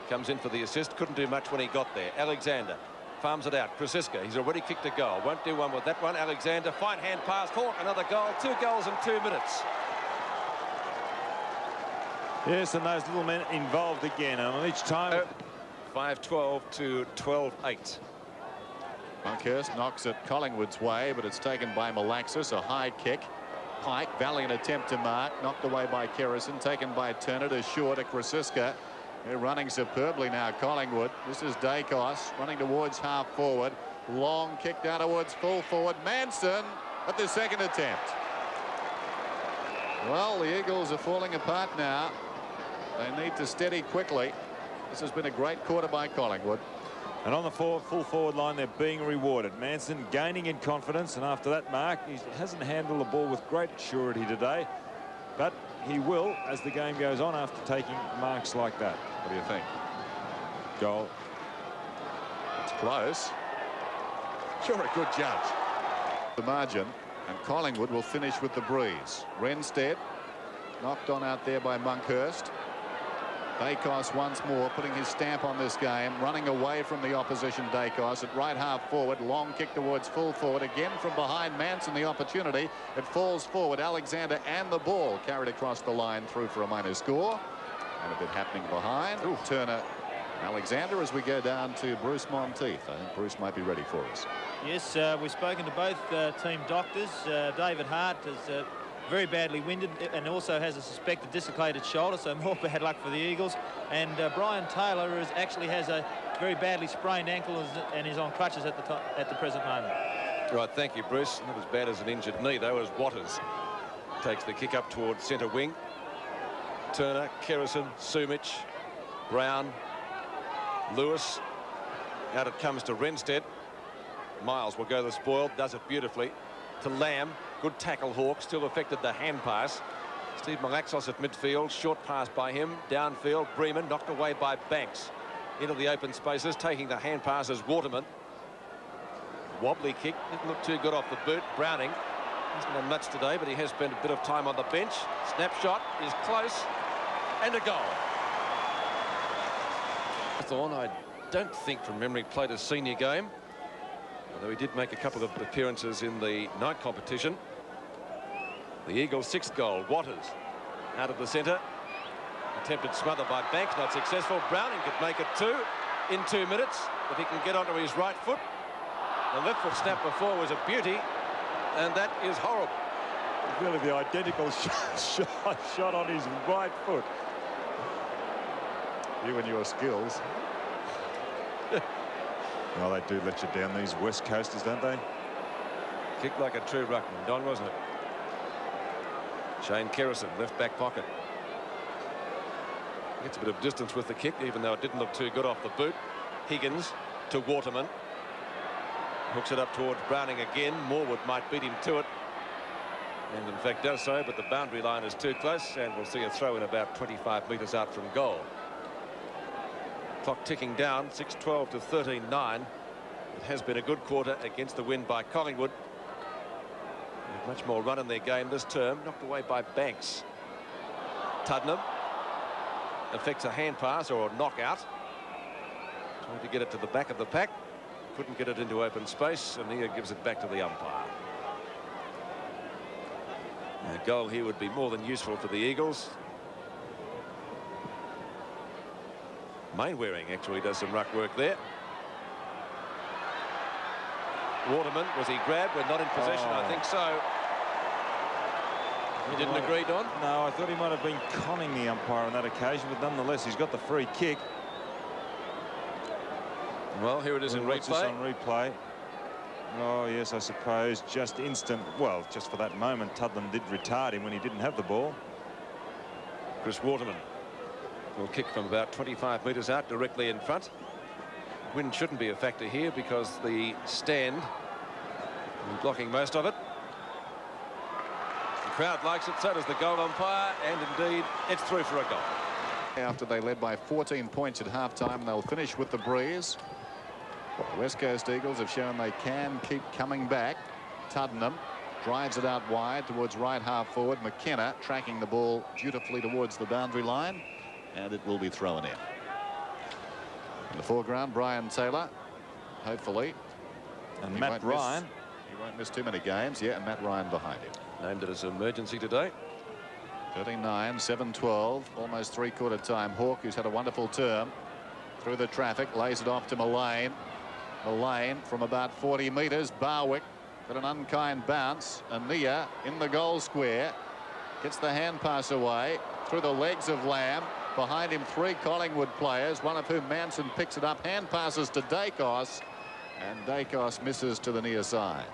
comes in for the assist. Couldn't do much when he got there. Alexander farms it out. Krasiska, he's already kicked a goal. Won't do one with that one. Alexander, fine hand pass. Hawke, another goal. 2 goals in 2 minutes. Yes, and those little men involved again. And each time... 5-12 to 12-8. Monkhurst knocks it Collingwood's way, but it's taken by Malaxis. A high kick. Pike, valiant attempt to mark. Knocked away by Kerrison. Taken by Turner to Shaw to Krasiska. They're running superbly now, Collingwood. This is Dacos running towards half forward. Long kick down towards full forward. Manson at the second attempt. Well, the Eagles are falling apart now. They need to steady quickly. This has been a great quarter by Collingwood. And on the full forward line, they're being rewarded. Manson gaining in confidence, and after that mark, he hasn't handled the ball with great surety today. But he will as the game goes on after taking marks like that. What do you think? Goal. It's close. You're a good judge. The margin, and Collingwood will finish with the breeze. Renstead knocked on out there by Monkhurst. Dacos once more putting his stamp on this game, running away from the opposition. Dacos at right half forward, long kick towards full forward, again from behind Manson. The opportunity, it falls forward. Alexander and the ball carried across the line, through for a minor score, and a bit happening behind. Ooh, Turner, Alexander, as we go down to Bruce Monteith. I think Bruce might be ready for us. Yes, we've spoken to both team doctors. David Hart is very badly winded and also has a suspected dislocated shoulder, so more bad luck for the Eagles. And Brian Taylor actually has a very badly sprained ankle and is on crutches at the present moment. Right, thank you, Bruce. Not as bad as an injured knee, though, as Waters takes the kick up towards centre wing. Turner, Kerrison, Sumich, Brown, Lewis. Out it comes to Renstead. Miles will go the spoil, does it beautifully. To Lamb. Good tackle, Hawke. Still affected the hand pass. Steve Malaxos at midfield. Short pass by him. Downfield, Bremen knocked away by Banks. Into the open spaces, taking the hand pass as Waterman. Wobbly kick. Didn't look too good off the boot. Browning hasn't done much today, but he has spent a bit of time on the bench. Snapshot is close. And a goal. Thorne, I don't think from memory played a senior game, although he did make a couple of appearances in the night competition. The Eagles' 6th goal. Waters out of the centre. Attempted smother by Banks, not successful. Browning could make it 2 in 2 minutes if he can get onto his right foot. The left foot snap before was a beauty, and that is horrible. Really the identical shot on his right foot. You and your skills. Well, they do let you down, these West Coasters, don't they? Kicked like a true ruckman, Don, wasn't it? Shane Kerrison, left back pocket. Gets a bit of distance with the kick, even though it didn't look too good off the boot. Higgins to Waterman. Hooks it up towards Browning again. Morwood might beat him to it. And in fact does so, but the boundary line is too close, and we'll see a throw in about 25 metres out from goal. Clock ticking down, 6:12 to 13:9. It has been a good quarter against the win by Collingwood. Much more run in their game this term, knocked away by Banks. Tuddenham affects a hand pass or a knockout. Trying to get it to the back of the pack. Couldn't get it into open space, and Nia gives it back to the umpire. A goal here would be more than useful for the Eagles. Mainwaring actually does some ruck work there. Waterman, was he grabbed? We're not in possession. I think so. You didn't agree, Don? No, I thought he might have been conning the umpire on that occasion, but nonetheless he's got the free kick. Well, here it is in What's replay. this on replay? Oh yes, I suppose just instant. Well, just for that moment, Tuddenham did retard him when he didn't have the ball. Chris Waterman will kick from about 25 metres out, directly in front. Wind shouldn't be a factor here because the stand is blocking most of it. The crowd likes it, so does the goal umpire, and indeed it's through for a goal. After they led by 14 points at half-time, they'll finish with the breeze. The West Coast Eagles have shown they can keep coming back. Tuddenham drives it out wide towards right half forward. McKenna tracking the ball dutifully towards the boundary line, and it will be thrown in. In the foreground, Brian Taylor, hopefully. And Matt Ryan. He won't miss too many games. Yeah, and Matt Ryan behind him. Named it as emergency today. 39, 7-12, almost three-quarter time. Hawke, who's had a wonderful term, through the traffic, lays it off to Mullane. Mullane from about 40 metres. Barwick got an unkind bounce. Ania in the goal square. Gets the hand pass away through the legs of Lamb. Behind him, three Collingwood players, one of whom Manson picks it up. Hand passes to Dacos, and Dacos misses to the near side.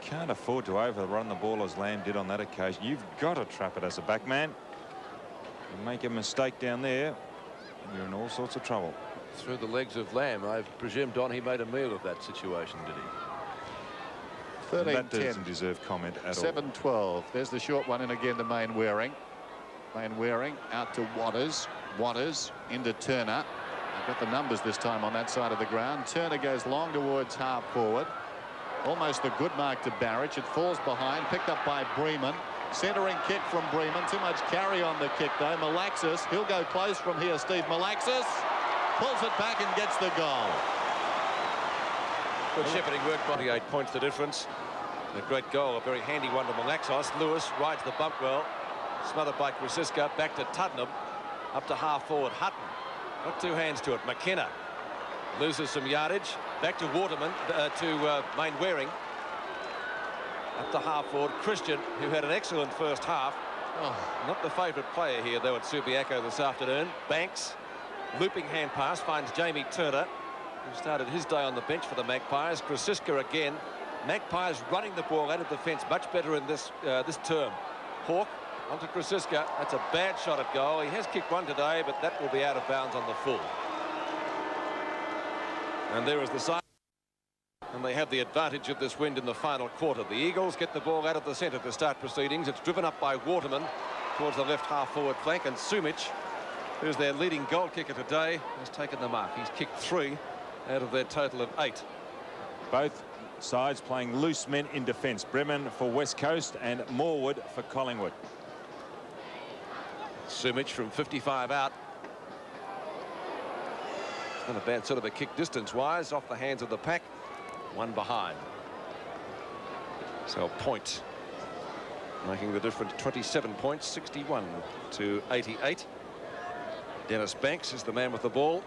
Can't afford to overrun the ball as Lamb did on that occasion. You've got to trap it as a backman. You make a mistake down there, and you're in all sorts of trouble. Through the legs of Lamb. I presume, Don, he made a meal of that situation, did he? 13-10. That doesn't deserve comment at all. 7-12. There's the short one in again to Mainwaring. Mainwaring out to Waters. Waters into Turner. They've got the numbers this time on that side of the ground. Turner goes long towards half forward. Almost the good mark to Barrich. It falls behind. Picked up by Bremen. Centering kick from Bremen. Too much carry on the kick though. Malaxis. He'll go close from here. Steve Malaxis pulls it back and gets the goal. Good shepherding work. 28 points the difference. A great goal. A very handy one to Malaxis. Lewis rides the bump well. Smothered by Krasiska. Back to Tuddenham. Up to half forward. Hutton. Got two hands to it. McKenna loses some yardage. Back to Waterman. To Mainwaring. Up to half forward. Christian, who had an excellent first half. Not the favourite player here, though, at Subiaco this afternoon. Banks. Looping hand pass. Finds Jamie Turner, who started his day on the bench for the Magpies. Krasiska again. Magpies running the ball out of the fence much better in this term. Hawke onto Krasiska. That's a bad shot at goal. He has kicked one today, but that will be out of bounds on the full. And there is the side. And they have the advantage of this wind in the final quarter. The Eagles get the ball out of the centre to start proceedings. It's driven up by Waterman towards the left half forward flank, and Sumic, who's their leading goal kicker today, has taken the mark. He's kicked 3 out of their total of 8. Both sides playing loose men in defence. Bremen for West Coast and Morwood for Collingwood. Sumic from 55 out. It's not a bad sort of a kick distance-wise, off the hands of the pack. One behind. So a point, making the difference 27 points, 61 to 88. Dennis Banks is the man with the ball.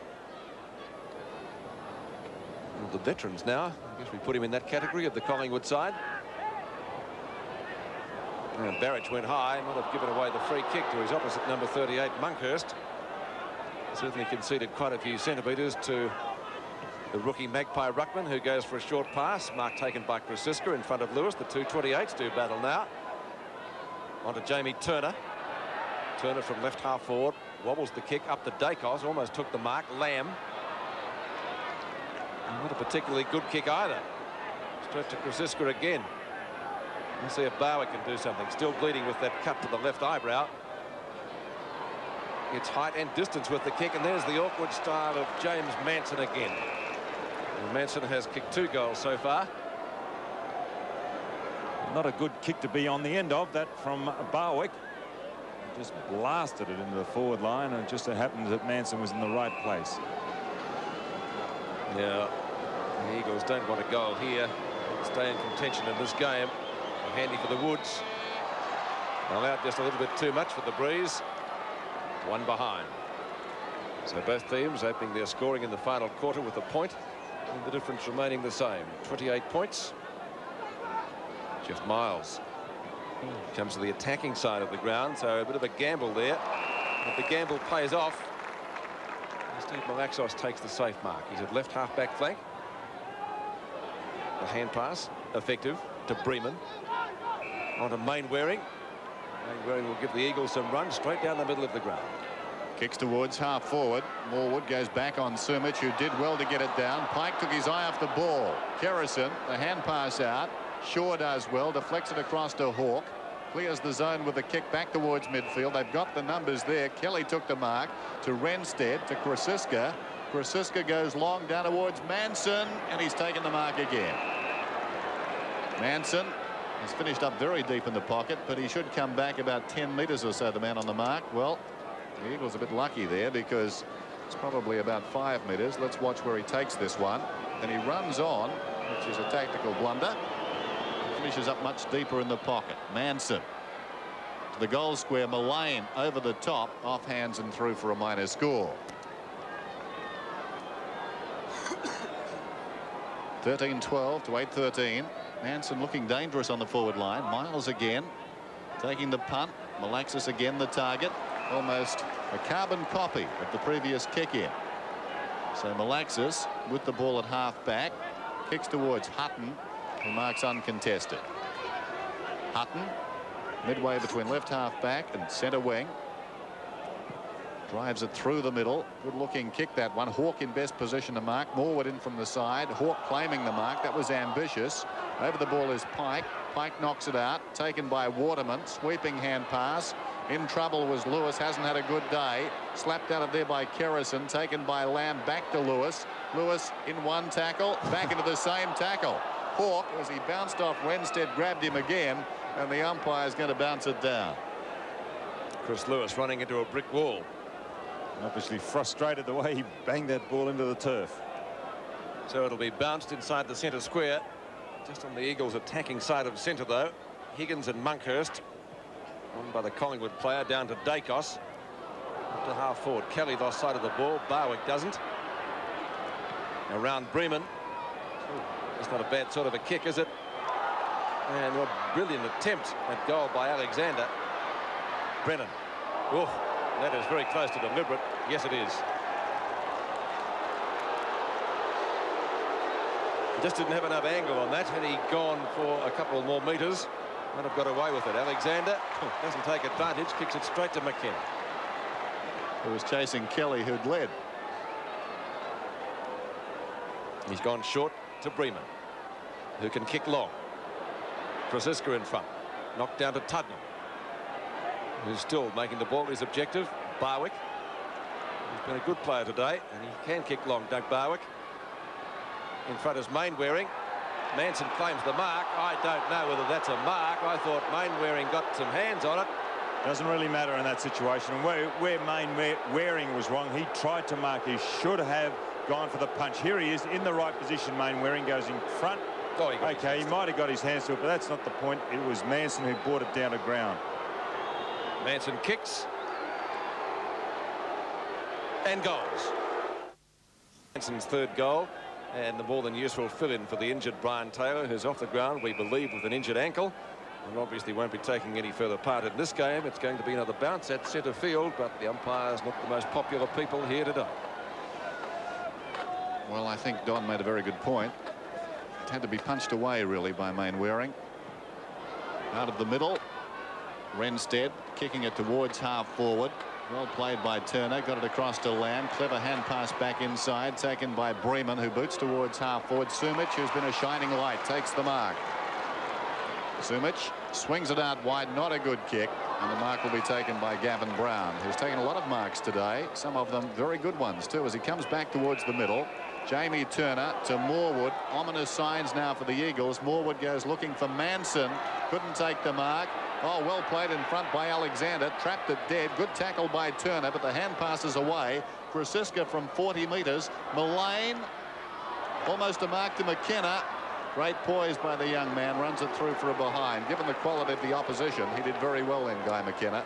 And the veterans now. I guess we put him in that category of the Collingwood side. And Barrich went high, might have given away the free kick to his opposite, number 38, Monkhurst. Certainly conceded quite a few centimetres to The rookie Magpie ruckman who goes for a short pass. Mark taken by Krasiska in front of Lewis. The 228s do battle now. On to Jamie Turner. Turner from left half forward. Wobbles the kick up to Dacos. Almost took the mark. Lamb. Not a particularly good kick either. Straight to Krasiska again. Let's see if Bower can do something. Still bleeding with that cut to the left eyebrow. It's height and distance with the kick, and there's the awkward style of James Manson again. And Manson has kicked 2 goals so far. Not a good kick to be on the end of that from Barwick. Just blasted it into the forward line, and it just so happens that Manson was in the right place. Yeah, the Eagles don't want a goal here. Stay in contention in this game. Handy for the Woods. Allowed just a little bit too much for the Breeze. 1 behind. So both teams opening their scoring in the final quarter with a point, and the difference remaining the same. 28 points. Jeff Miles comes to the attacking side of the ground, so a bit of a gamble there. But the gamble pays off. Steve Malaxos takes the safe mark. He's at left half-back flank. The hand pass effective to Bremen. On to Mainwaring. Mainwaring will give the Eagles some runs straight down the middle of the ground. Kicks towards half forward. Morwood goes back on Sumich, who did well to get it down. Pike took his eye off the ball. Kerrison, the hand pass out. Shaw does well, deflects it across to Hawke. Clears the zone with a kick back towards midfield. They've got the numbers there. Kelly took the mark to Renstead, to Krasiska. Krasiska goes long down towards Manson, and he's taken the mark again. Manson has finished up very deep in the pocket, but he should come back about 10 metres or so, the man on the mark. Well, the Eagles a bit lucky there because it's probably about 5 metres. Let's watch where he takes this one. And he runs on, which is a tactical blunder. He finishes up much deeper in the pocket. Manson to the goal square. Mullane over the top, off hands and through for a minor score. 13-12 to 8-13. Manson looking dangerous on the forward line. Miles again taking the punt. Malaxis again the target. Almost a carbon copy of the previous kick in. So Malaxis with the ball at half back, kicks towards Hutton, who marks uncontested. Hutton midway between left half back and centre wing. Drives it through the middle. Good looking kick, that one. Hawke in best position to mark. Morwood in from the side. Hawke claiming the mark. That was ambitious. Over the ball is Pike. Pike knocks it out. Taken by Waterman. Sweeping hand pass. In trouble was Lewis. Hasn't had a good day. Slapped out of there by Kerrison. Taken by Lamb. Back to Lewis. Lewis in one tackle. Back into the same tackle. Hawke, as he bounced off Renstead, grabbed him again. And the umpire is going to bounce it down. Chris Lewis running into a brick wall. Obviously frustrated the way he banged that ball into the turf. So it'll be bounced inside the centre square. Just on the Eagles' attacking side of centre, though. Higgins and Monkhurst. Won by the Collingwood player down to Dacos. Up to half forward. Kelly lost sight of the ball. Barwick doesn't. Around Bremen. It's not a bad sort of a kick, is it? And a brilliant attempt at goal by Alexander. Brennan. Oof. That is very close to deliberate. Yes, it is. Just didn't have enough angle on that. Had he gone for a couple more metres, might have got away with it. Alexander doesn't take advantage, kicks it straight to McKenna. Who was chasing Kelly, who'd led. He's gone short to Bremen, who can kick long. Krasiska in front. Knocked down to Tudnall, who's still making the ball his objective. Barwick. He's been a good player today, and he can kick long, Doug Barwick. In front is Mainwaring. Manson claims the mark. I don't know whether that's a mark. I thought Mainwaring got some hands on it. Doesn't really matter in that situation. Where Mainwaring was wrong, he tried to mark. He should have gone for the punch. Here he is in the right position. Mainwaring goes in front. Oh, he might have got his hands to it, but that's not the point. It was Manson who brought it down to ground. Manson kicks and goals. Manson's third goal, and the more than useful fill-in for the injured Brian Taylor, who's off the ground, we believe, with an injured ankle, and obviously won't be taking any further part in this game. It's going to be another bounce at centre field, but the umpire's not the most popular people here today. Well, I think Don made a very good point. It had to be punched away, really, by Mainwaring. Out of the middle. Renstead kicking it towards half forward. Well played by Turner. Got it across to Lamb. Clever hand pass back inside. Taken by Bremen, who boots towards half forward. Sumic, who's been a shining light, takes the mark. Sumic swings it out wide. Not a good kick. And the mark will be taken by Gavin Brown, who's taken a lot of marks today. Some of them very good ones, too, as he comes back towards the middle. Jamie Turner to Morwood. Ominous signs now for the Eagles. Morwood goes looking for Manson. Couldn't take the mark. Oh, well played in front by Alexander. Trapped it dead. Good tackle by Turner, but the hand passes away. Krasiska from 40 metres. Mullane almost a mark to McKenna. Great poise by the young man. Runs it through for a behind. Given the quality of the opposition, he did very well then, Guy McKenna.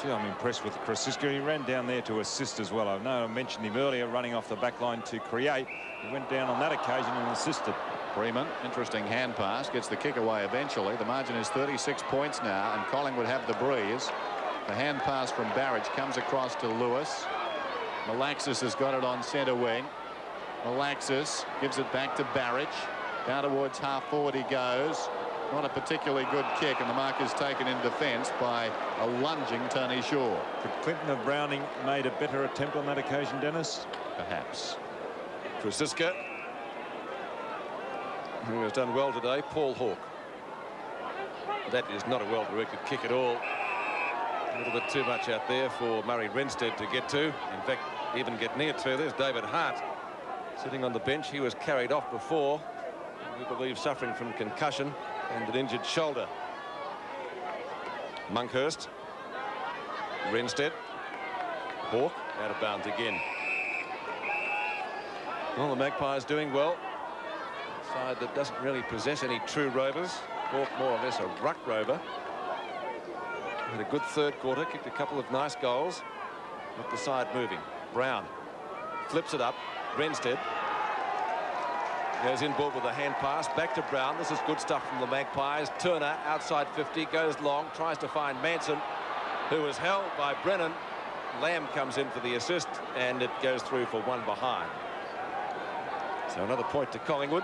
Gee, I'm impressed with Krasiska. He ran down there to assist as well. I know I mentioned him earlier, running off the back line to create. He went down on that occasion and assisted. Bremen, interesting hand pass, gets the kick away eventually. The margin is 36 points now, and Collingwood have the breeze. The hand pass from Barrage comes across to Lewis. Malaxis has got it on centre wing. Malaxis gives it back to Barrage. Down towards half forward he goes. Not a particularly good kick, and the mark is taken in defence by a lunging Tony Shaw. Could Clinton of Browning made a better attempt on that occasion, Dennis? Perhaps. Krasiska, who has done well today. Paul Hawke. That is not a well-directed kick at all. A little bit too much out there for Murray Renstead to get to. In fact, even get near to. There's David Hart sitting on the bench. He was carried off before. We believe suffering from concussion and an injured shoulder. Monkhurst. Renstead. Hawke out of bounds again. Well, the Magpies doing well. Side that doesn't really possess any true rovers. Hawke more or less a ruck rover. Had a good third quarter, kicked a couple of nice goals. Got the side moving. Brown flips it up. Renstead goes in board with a hand pass back to Brown. This is good stuff from the Magpies. Turner outside 50, goes long, tries to find Manson, who is held by Brennan. Lamb comes in for the assist, and it goes through for one behind. So another point to Collingwood.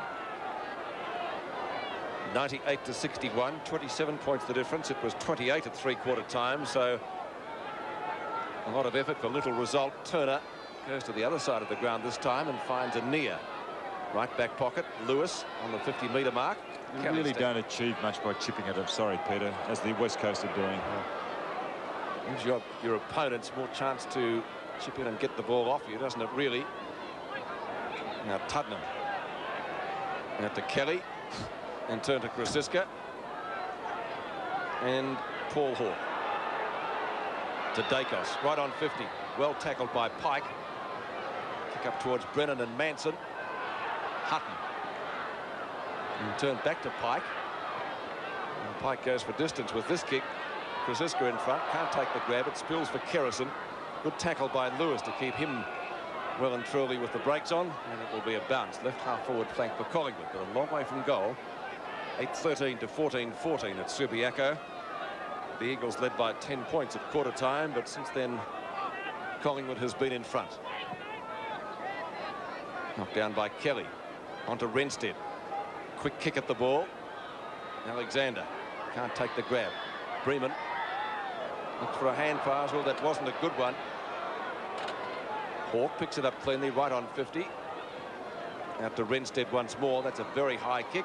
98 to 61, 27 points the difference. It was 28 at three-quarter time, so a lot of effort for little result. Turner goes to the other side of the ground this time and finds a near. Right back pocket. Lewis on the 50-metre mark. You really don't achieve much by chipping it. I'm sorry, Peter, as the West Coast are doing. Gives your opponents more chance to chip in and get the ball off you, doesn't it, really? Now Tuddenham. Out to Kelly. And turn to Krasiska. And Paul Hawke. To Dacos. Right on 50. Well tackled by Pike. Kick up towards Brennan and Manson. Hutton. And turn back to Pike. And Pike goes for distance with this kick. Krasiska in front. Can't take the grab. It spills for Kerrison. Good tackle by Lewis to keep him well and truly with the brakes on. And it will be a bounce. Left half forward flank for Collingwood. But a long way from goal. 8-13 to 14-14 at Subiaco. The Eagles led by 10 points at quarter time. But since then, Collingwood has been in front. Knocked down by Kelly. Onto Renstead. Quick kick at the ball. Alexander can't take the grab. Bremen looks for a hand pass. Well, that wasn't a good one. Hawke picks it up cleanly right on 50. Out to Renstead once more. That's a very high kick.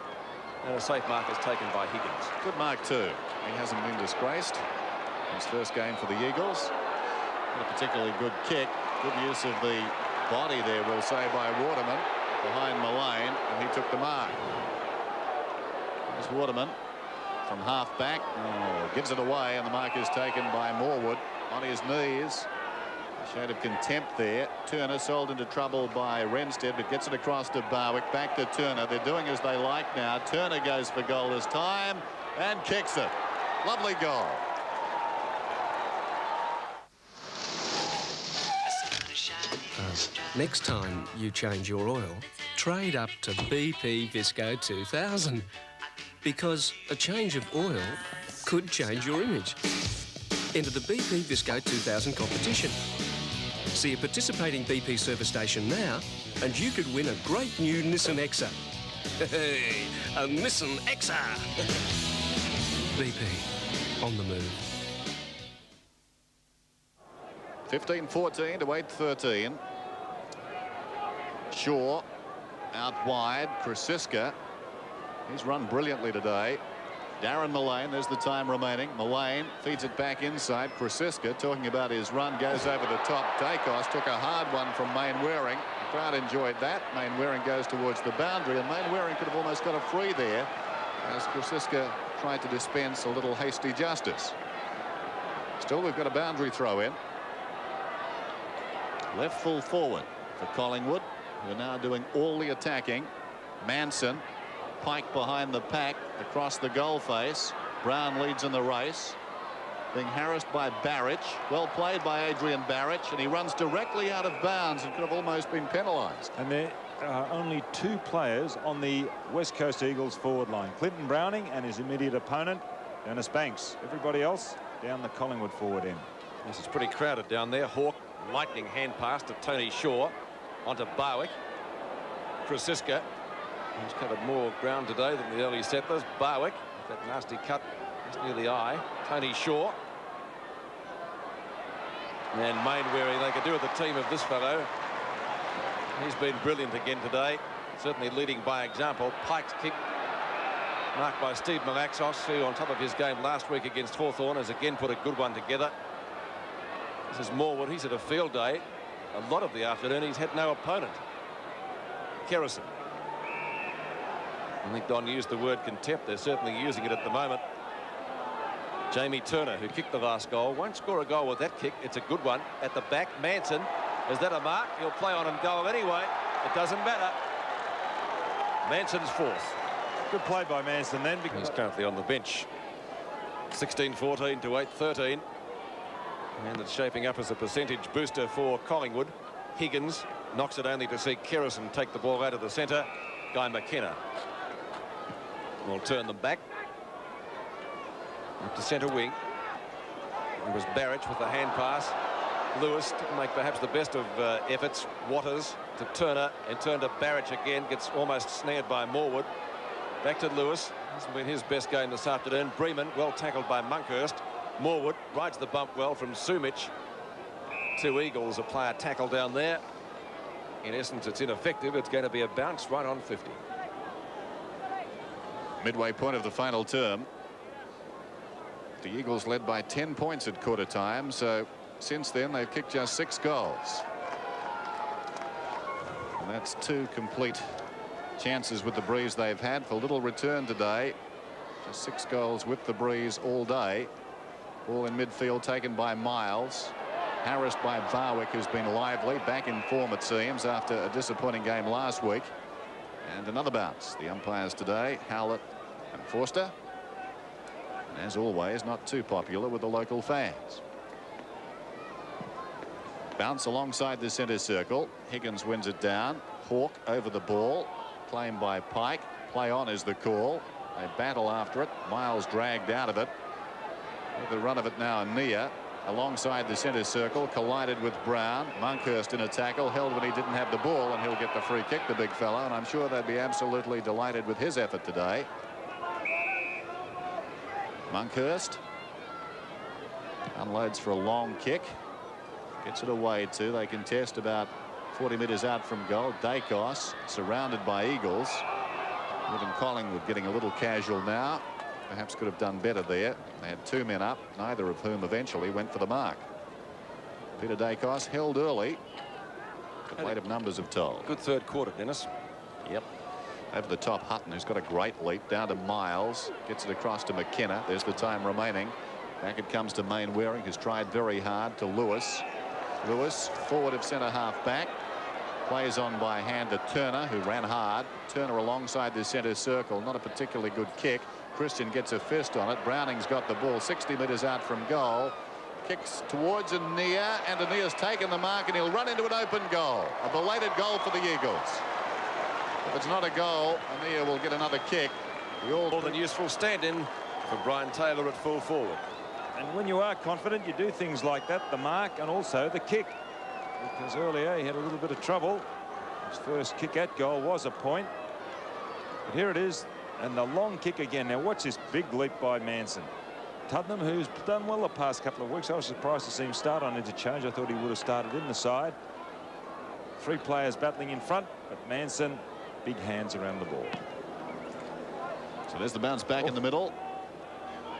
And a safe mark is taken by Higgins. Good mark too. He hasn't been disgraced. His first game for the Eagles. Not a particularly good kick. Good use of the body there, we'll say, by Waterman behind Mullane, and he took the mark. There's Waterman from half back. Oh, gives it away, and the mark is taken by Morwood on his knees. A shade of contempt there. Turner sold into trouble by Renstead, but gets it across to Barwick. Back to Turner. They're doing as they like now. Turner goes for goal this time and kicks it. Lovely goal. Next time you change your oil, trade up to BP Visco 2000. Because a change of oil could change your image. Enter the BP Visco 2000 competition. See a participating BP service station now and you could win a great new Nissan Exa. Hey, a Nissan Exa. BP, on the move. 15-14 to 8-13. Shaw out wide. Krasiska. He's run brilliantly today. Darren Mullane, there's the time remaining. Mullane feeds it back inside. Krasiska, talking about his run, goes over the top. Dacos took a hard one from Main Waring. The crowd enjoyed that. Main Waring goes towards the boundary, and Main Waring could have almost got a free there as Krasiska tried to dispense a little hasty justice. Still, we've got a boundary throw in. Left full forward for Collingwood, who are now doing all the attacking. Manson. Pike behind the pack across the goal face. Brown leads in the race, being harassed by Barrich. Well played by Adrian Barrich, and he runs directly out of bounds and could have almost been penalised. And there are only two players on the West Coast Eagles forward line: Clinton Browning and his immediate opponent Dennis Banks. Everybody else down the Collingwood forward end. This is pretty crowded down there. Hawke, lightning hand pass to Tony Shaw, onto Barwick. Krasiska, who's covered more ground today than the early settlers. Barwick, that nasty cut just near the eye. Tony Shaw. And Main Waring, they could do with a team of this fellow. He's been brilliant again today, certainly leading by example. Pike's kick, marked by Steve Malaxos, who on top of his game last week against Hawthorn has again put a good one together. This is Morwood. He's had a field day. A lot of the afternoon he's had no opponent. Kerrison. I think Don used the word contempt. They're certainly using it at the moment. Jamie Turner, who kicked the last goal, won't score a goal with that kick. It's a good one. At the back, Manson. Is that a mark? He'll play on and goal anyway. It doesn't matter. Manson's fourth. Good play by Manson then, because he's currently on the bench. 16-14 to 8-13. And it's shaping up as a percentage booster for Collingwood. Higgins knocks it only to see Kerrison take the ball out of the centre. Guy McKenna will turn them back up to centre wing. It was Barrich with the hand pass. Lewis didn't make perhaps the best of efforts. Waters to Turner, and turn to Barrich again. Gets almost snared by Morwood. Back to Lewis. Hasn't been his best game this afternoon. Breman, well tackled by Monkhurst. Morwood rides the bump well from Sumich. Two Eagles, a player tackle down there. In essence, it's ineffective. It's going to be a bounce right on 50. Midway point of the final term. The Eagles led by 10 points at quarter time, so since then they've kicked just 6 goals. And that's 2 complete chances with the breeze they've had. For little return today. Just 6 goals with the breeze all day. Ball in midfield taken by Miles. Harassed by Barwick, who's been lively. Back in form, it seems, after a disappointing game last week. And another bounce. The umpires today, Howlett and Forster. And as always, not too popular with the local fans. Bounce alongside the centre circle. Higgins wins it down. Hawke over the ball. Claimed by Pike. Play on is the call. They battle after it. Miles dragged out of it. With the run of it now, Nia alongside the centre circle, collided with Brown. Monkhurst in a tackle, held when he didn't have the ball, and he'll get the free kick, the big fella, and I'm sure they'd be absolutely delighted with his effort today. Monkhurst unloads for a long kick, gets it away too. They contest about 40 metres out from goal. Dacos surrounded by Eagles. Even Collingwood getting a little casual now. Perhaps could have done better there. They had 2 men up, neither of whom eventually went for the mark. Peter Dacos held early. The weight of numbers have told. Good third quarter, Dennis. Yep. Over the top, Hutton, who's got a great leap down to Miles. Gets it across to McKenna. There's the time remaining. Back it comes to Main Waring, who's tried very hard, to Lewis. Lewis, forward of centre half back. Plays on by hand to Turner, who ran hard. Turner alongside the centre circle. Not a particularly good kick. Christian gets a fist on it. Browning's got the ball 60 metres out from goal. Kicks towards Ania, and Ania's taken the mark, and he'll run into an open goal. A belated goal for the Eagles. If it's not a goal, Ania will get another kick. More than useful stand-in for Brian Taylor at full forward. And when you are confident, you do things like that, the mark and also the kick. because earlier he had a little bit of trouble. His first kick at goal was a point. But here it is, and the long kick again. Now watch this big leap by Manson. Tuddenham, who's done well the past couple of weeks. I was surprised to see him start on interchange. I thought he would have started in the side. 3 players battling in front, but Manson, big hands around the ball. So there's the bounce back in the middle.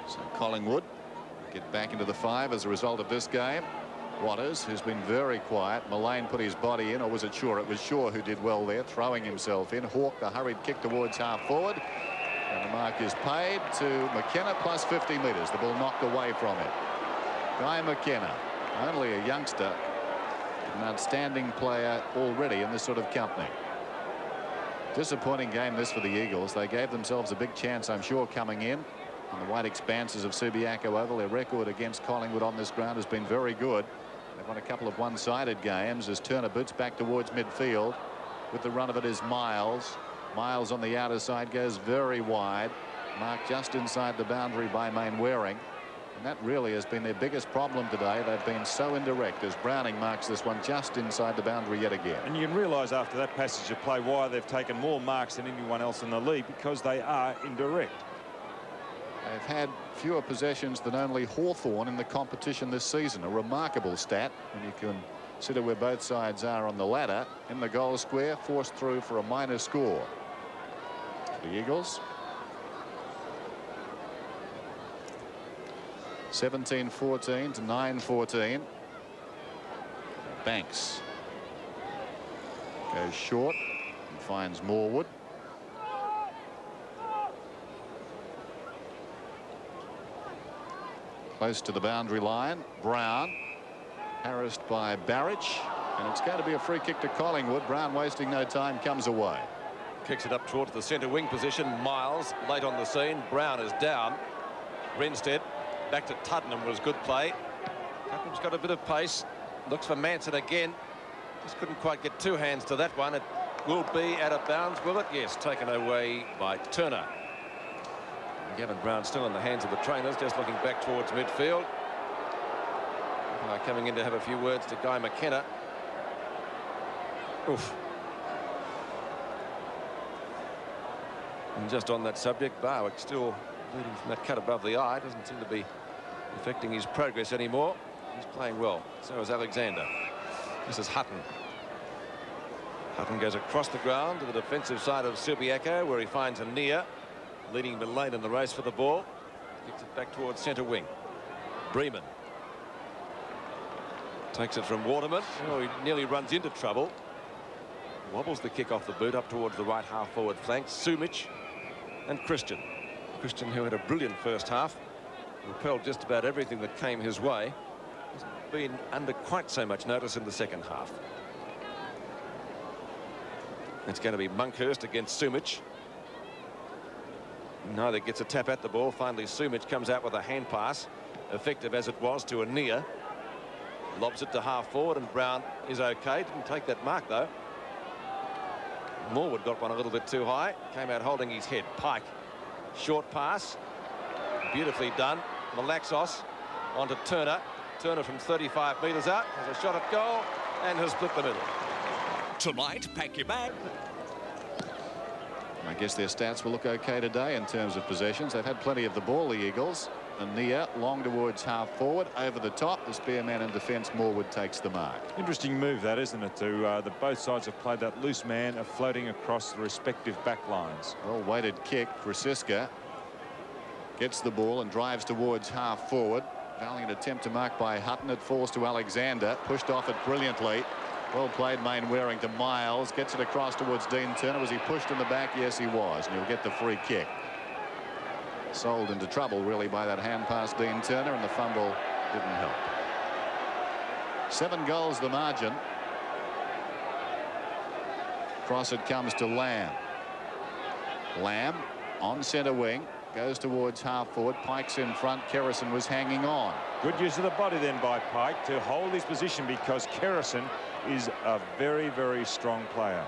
So Collingwood get back into the 5 as a result of this game. Waters, who's been very quiet. Mullane put his body in, or was it Shaw? It was Shaw who did well there, throwing himself in. Hawke, the hurried kick towards half forward. And the mark is paid to McKenna plus 50 metres. The ball knocked away from it. Guy McKenna, only a youngster, an outstanding player already in this sort of company. Disappointing game this for the Eagles. They gave themselves a big chance, I'm sure, coming in on the wide expanses of Subiaco Oval. Their record against Collingwood on this ground has been very good. They've won a couple of one-sided games as Turner boots back towards midfield. With the run of it is Miles. Miles on the outer side goes very wide, marked just inside the boundary by Mainwaring, and that really has been their biggest problem today. They've been so indirect as Browning marks this one just inside the boundary yet again. And you can realise after that passage of play why they've taken more marks than anyone else in the league, because they are indirect. They've had fewer possessions than only Hawthorn in the competition this season. A remarkable stat when you can consider where both sides are on the ladder. In the goal square, forced through for a minor score. The Eagles 17-14 to 9-14. Banks goes short and finds Morwood. Close to the boundary line. Brown harassed by Barrich, and it's going to be a free kick to Collingwood. Brown, wasting no time, comes away. Kicks it up towards the centre wing position. Miles late on the scene. Brown is down. Renstead back to Tuddenham was good play. Tuddenham's got a bit of pace. Looks for Manson again. Just couldn't quite get 2 hands to that one. It will be out of bounds, will it? Yes, taken away by Turner. Gavin Brown still in the hands of the trainers, just looking back towards midfield. Coming in to have a few words to Guy McKenna. Oof. And just on that subject, Barwick still bleeding from that cut above the eye. Doesn't seem to be affecting his progress anymore. He's playing well. So is Alexander. This is Hutton. Hutton goes across the ground to the defensive side of Subiaco, where he finds a near, leading Mullane in the race for the ball. Kicks it back towards centre wing. Bremen takes it from Waterman. Oh, he nearly runs into trouble. Wobbles the kick off the boot up towards the right half forward flank. Sumic and Christian. Christian, who had a brilliant first half, repelled just about everything that came his way, has been under quite so much notice in the second half. It's going to be Monkhurst against Sumic. Neither gets a tap at the ball. Finally, Sumic comes out with a hand pass, effective as it was to Anea. Lobs it to half forward, and Brown is okay. Didn't take that mark though. Morwood got one a little bit too high. Came out holding his head. Pike, short pass, beautifully done. Malaxos onto Turner. Turner from 35 metres out has a shot at goal and has split the middle. Tonight, pack your bag. I guess their stats will look okay today in terms of possessions. They've had plenty of the ball, the Eagles. Anea long towards half forward, over the top. The spearman in defence, Morwood takes the mark. Interesting move that, isn't it? The both sides have played that loose man of floating across the respective back lines. Well weighted kick. Krasiska gets the ball and drives towards half forward. Valiant attempt to mark by Hutton. It falls to Alexander. Pushed off it brilliantly. Well played, Mainwaring to Miles. Gets it across towards Dean Turner. Was he pushed in the back? Yes, he was. And he'll get the free kick. Sold into trouble, really, by that hand pass, Dean Turner, and the fumble didn't help. 7 goals the margin. Cross it comes to Lamb. Lamb on centre wing. Goes towards half forward. Pike's in front. Kerrison was hanging on. Good use of the body then by Pike to hold his position, because Kerrison is a very, very strong player.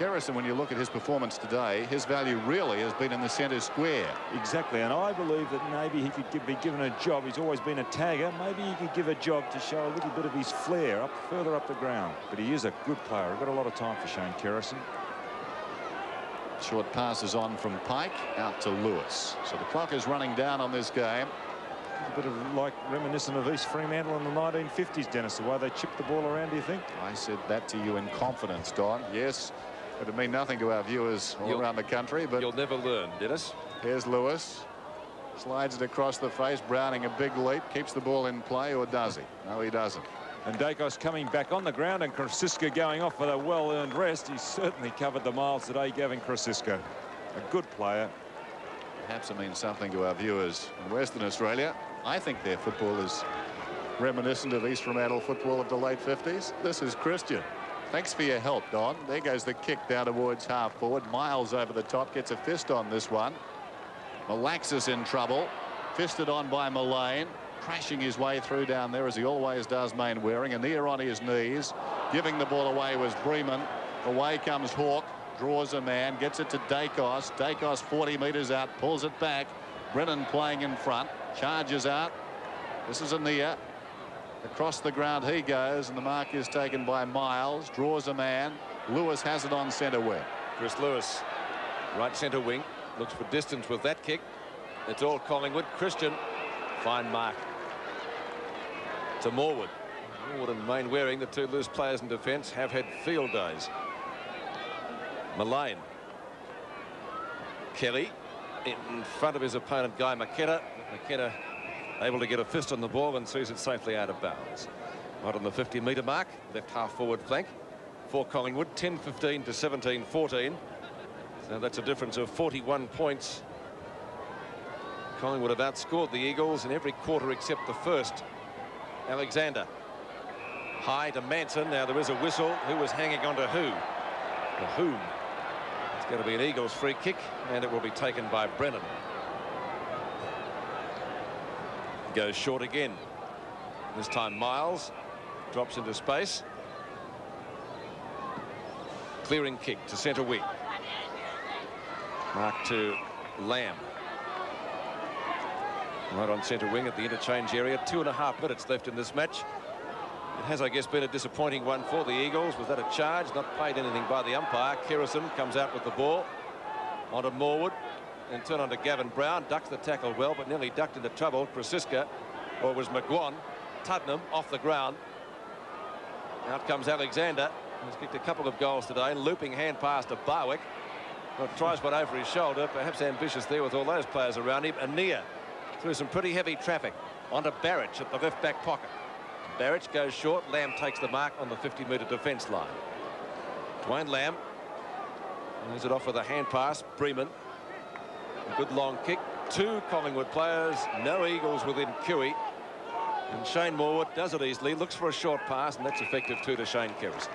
Kerrison, when you look at his performance today, his value really has been in the centre square. Exactly, and I believe that maybe he could be given a job. He's always been a tagger. Maybe he could give a job to show a little bit of his flair further up the ground. But he is a good player. I've got a lot of time for Shane Kerrison. Short passes on from Pike out to Lewis. So the clock is running down on this game. A bit of like reminiscent of East Fremantle in the 1950s, Dennis, the way they chipped the ball around, do you think? I said that to you in confidence, Don. Yes, it would mean nothing to our viewers all around the country, but you'll never learn, Dennis. Here's Lewis. Slides it across the face. Browning a big leap. Keeps the ball in play, or does he? No, he doesn't. And Dacos coming back on the ground, and Krasiska going off with a well-earned rest. He certainly covered the miles today, Gavin Krasiska. A good player. Perhaps it means something to our viewers in Western Australia. I think their football is reminiscent of East Fremantle football of the late 50s. This is Christian. Thanks for your help, Don. There goes the kick down towards half forward. Miles over the top, gets a fist on this one. Malaxis in trouble. Fisted on by Mullane. Crashing his way through down there as he always does, Mainwaring. Anea on his knees. Giving the ball away was Bremen. Away comes Hawke. Draws a man. Gets it to Dacos. Dacos 40 metres out. Pulls it back. Brennan playing in front. Charges out. This is Anea. Across the ground he goes, and the mark is taken by Miles. Draws a man. Lewis has it on centre wing. Chris Lewis, right centre wing. Looks for distance with that kick. It's all Collingwood. Christian, fine mark to Morwood. Morwood and Mainwaring, the two loose players in defence, have had field days. Mullane. Kelly in front of his opponent, Guy McKenna. McKenna able to get a fist on the ball and sees it safely out of bounds. Right on the 50-metre mark, left half forward flank for Collingwood. 10-15 to 17-14. So that's a difference of 41 points. Collingwood have outscored the Eagles in every quarter except the first. Alexander. High to Manson. Now there is a whistle. Who was hanging on to who? To whom? It's going to be an Eagles free kick, and it will be taken by Brennan. Goes short again. This time Miles drops into space. Clearing kick to centre wing. Mark to Lamb. Right on centre wing at the interchange area. 2.5 minutes left in this match. It has, I guess, been a disappointing one for the Eagles. Was that a charge? Not paid anything by the umpire. Kerrison comes out with the ball. Onto Morwood. And turn on to Gavin Brown. Ducks the tackle well, but nearly ducked into trouble. Krasiska, or it was McGuan. Tuddenham off the ground. Out comes Alexander. He's kicked a couple of goals today. Looping hand pass to Barwick. Well, tries one over his shoulder. Perhaps ambitious there with all those players around him. Anea through some pretty heavy traffic. Onto Barrich at the left back pocket. Barrich goes short. Lamb takes the mark on the 50-metre defence line. Dwayne Lamb moves it off with a hand pass. Bremen. A good long kick. Two Collingwood players. No Eagles within Kiwi. And Shane Morwood does it easily. Looks for a short pass, and that's effective too to Shane Kerrison.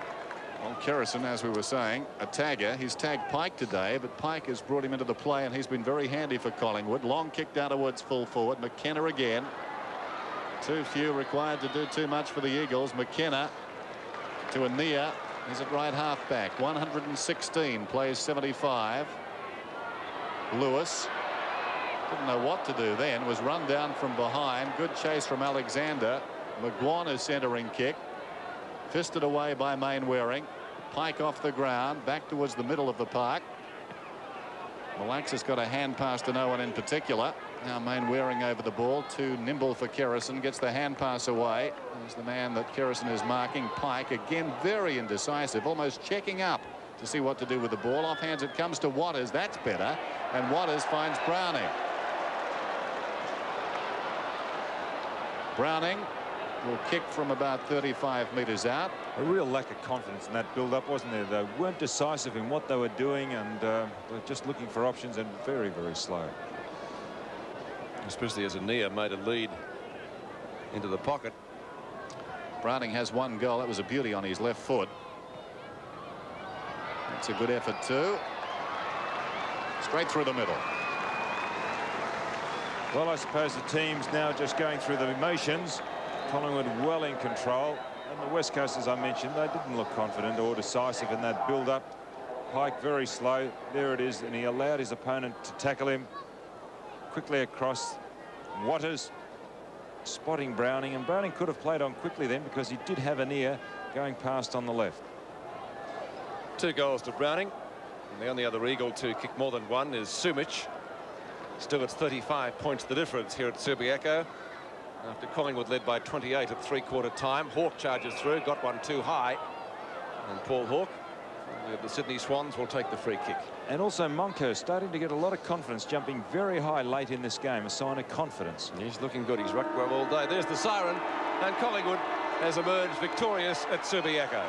Well, Kerrison, as we were saying, a tagger. He's tagged Pike today, but Pike has brought him into the play, and he's been very handy for Collingwood. Long kick down towards full forward. McKenna again. Too few required to do too much for the Eagles. McKenna to Anea. He's at right half back. 116 plays 75. Lewis didn't know what to do then. Was run down from behind. Good chase from Alexander. McGuan is centering kick. Fisted away by Mainwaring. Pike off the ground. Back towards the middle of the park. Malaxis got a hand pass to no one in particular. Now Mainwaring over the ball. Too nimble for Kerrison. Gets the hand pass away. There's the man that Kerrison is marking. Pike again very indecisive. Almost checking up to see what to do with the ball. Offhands it comes to Waters. That's better. And Waters finds Browning. Browning will kick from about 35 metres out. A real lack of confidence in that build-up, wasn't there? They weren't decisive in what they were doing, and they're just looking for options, and very, very slow. Especially as Anea made a lead into the pocket. Browning has one goal. That was a beauty on his left foot. That's a good effort too. Straight through the middle. Well, I suppose the team's now just going through the emotions. Collingwood well in control. And the West Coast, as I mentioned, they didn't look confident or decisive in that build-up. Pike very slow. There it is, and he allowed his opponent to tackle him quickly across. Watters spotting Browning, and Browning could have played on quickly then because he did have an ear going past on the left. 2 goals to Browning, and the only other Eagle to kick more than one is Sumich. Still, it's 35 points the difference here at Subiaco after Collingwood led by 28 at 3/4 time. Hawke charges through, got one too high, and Paul Hawke, the Sydney Swans, will take the free kick. And also Monkhurst starting to get a lot of confidence, jumping very high late in this game, a sign of confidence. He's looking good. He's rucked well all day. There's the siren, and Collingwood has emerged victorious at Subiaco.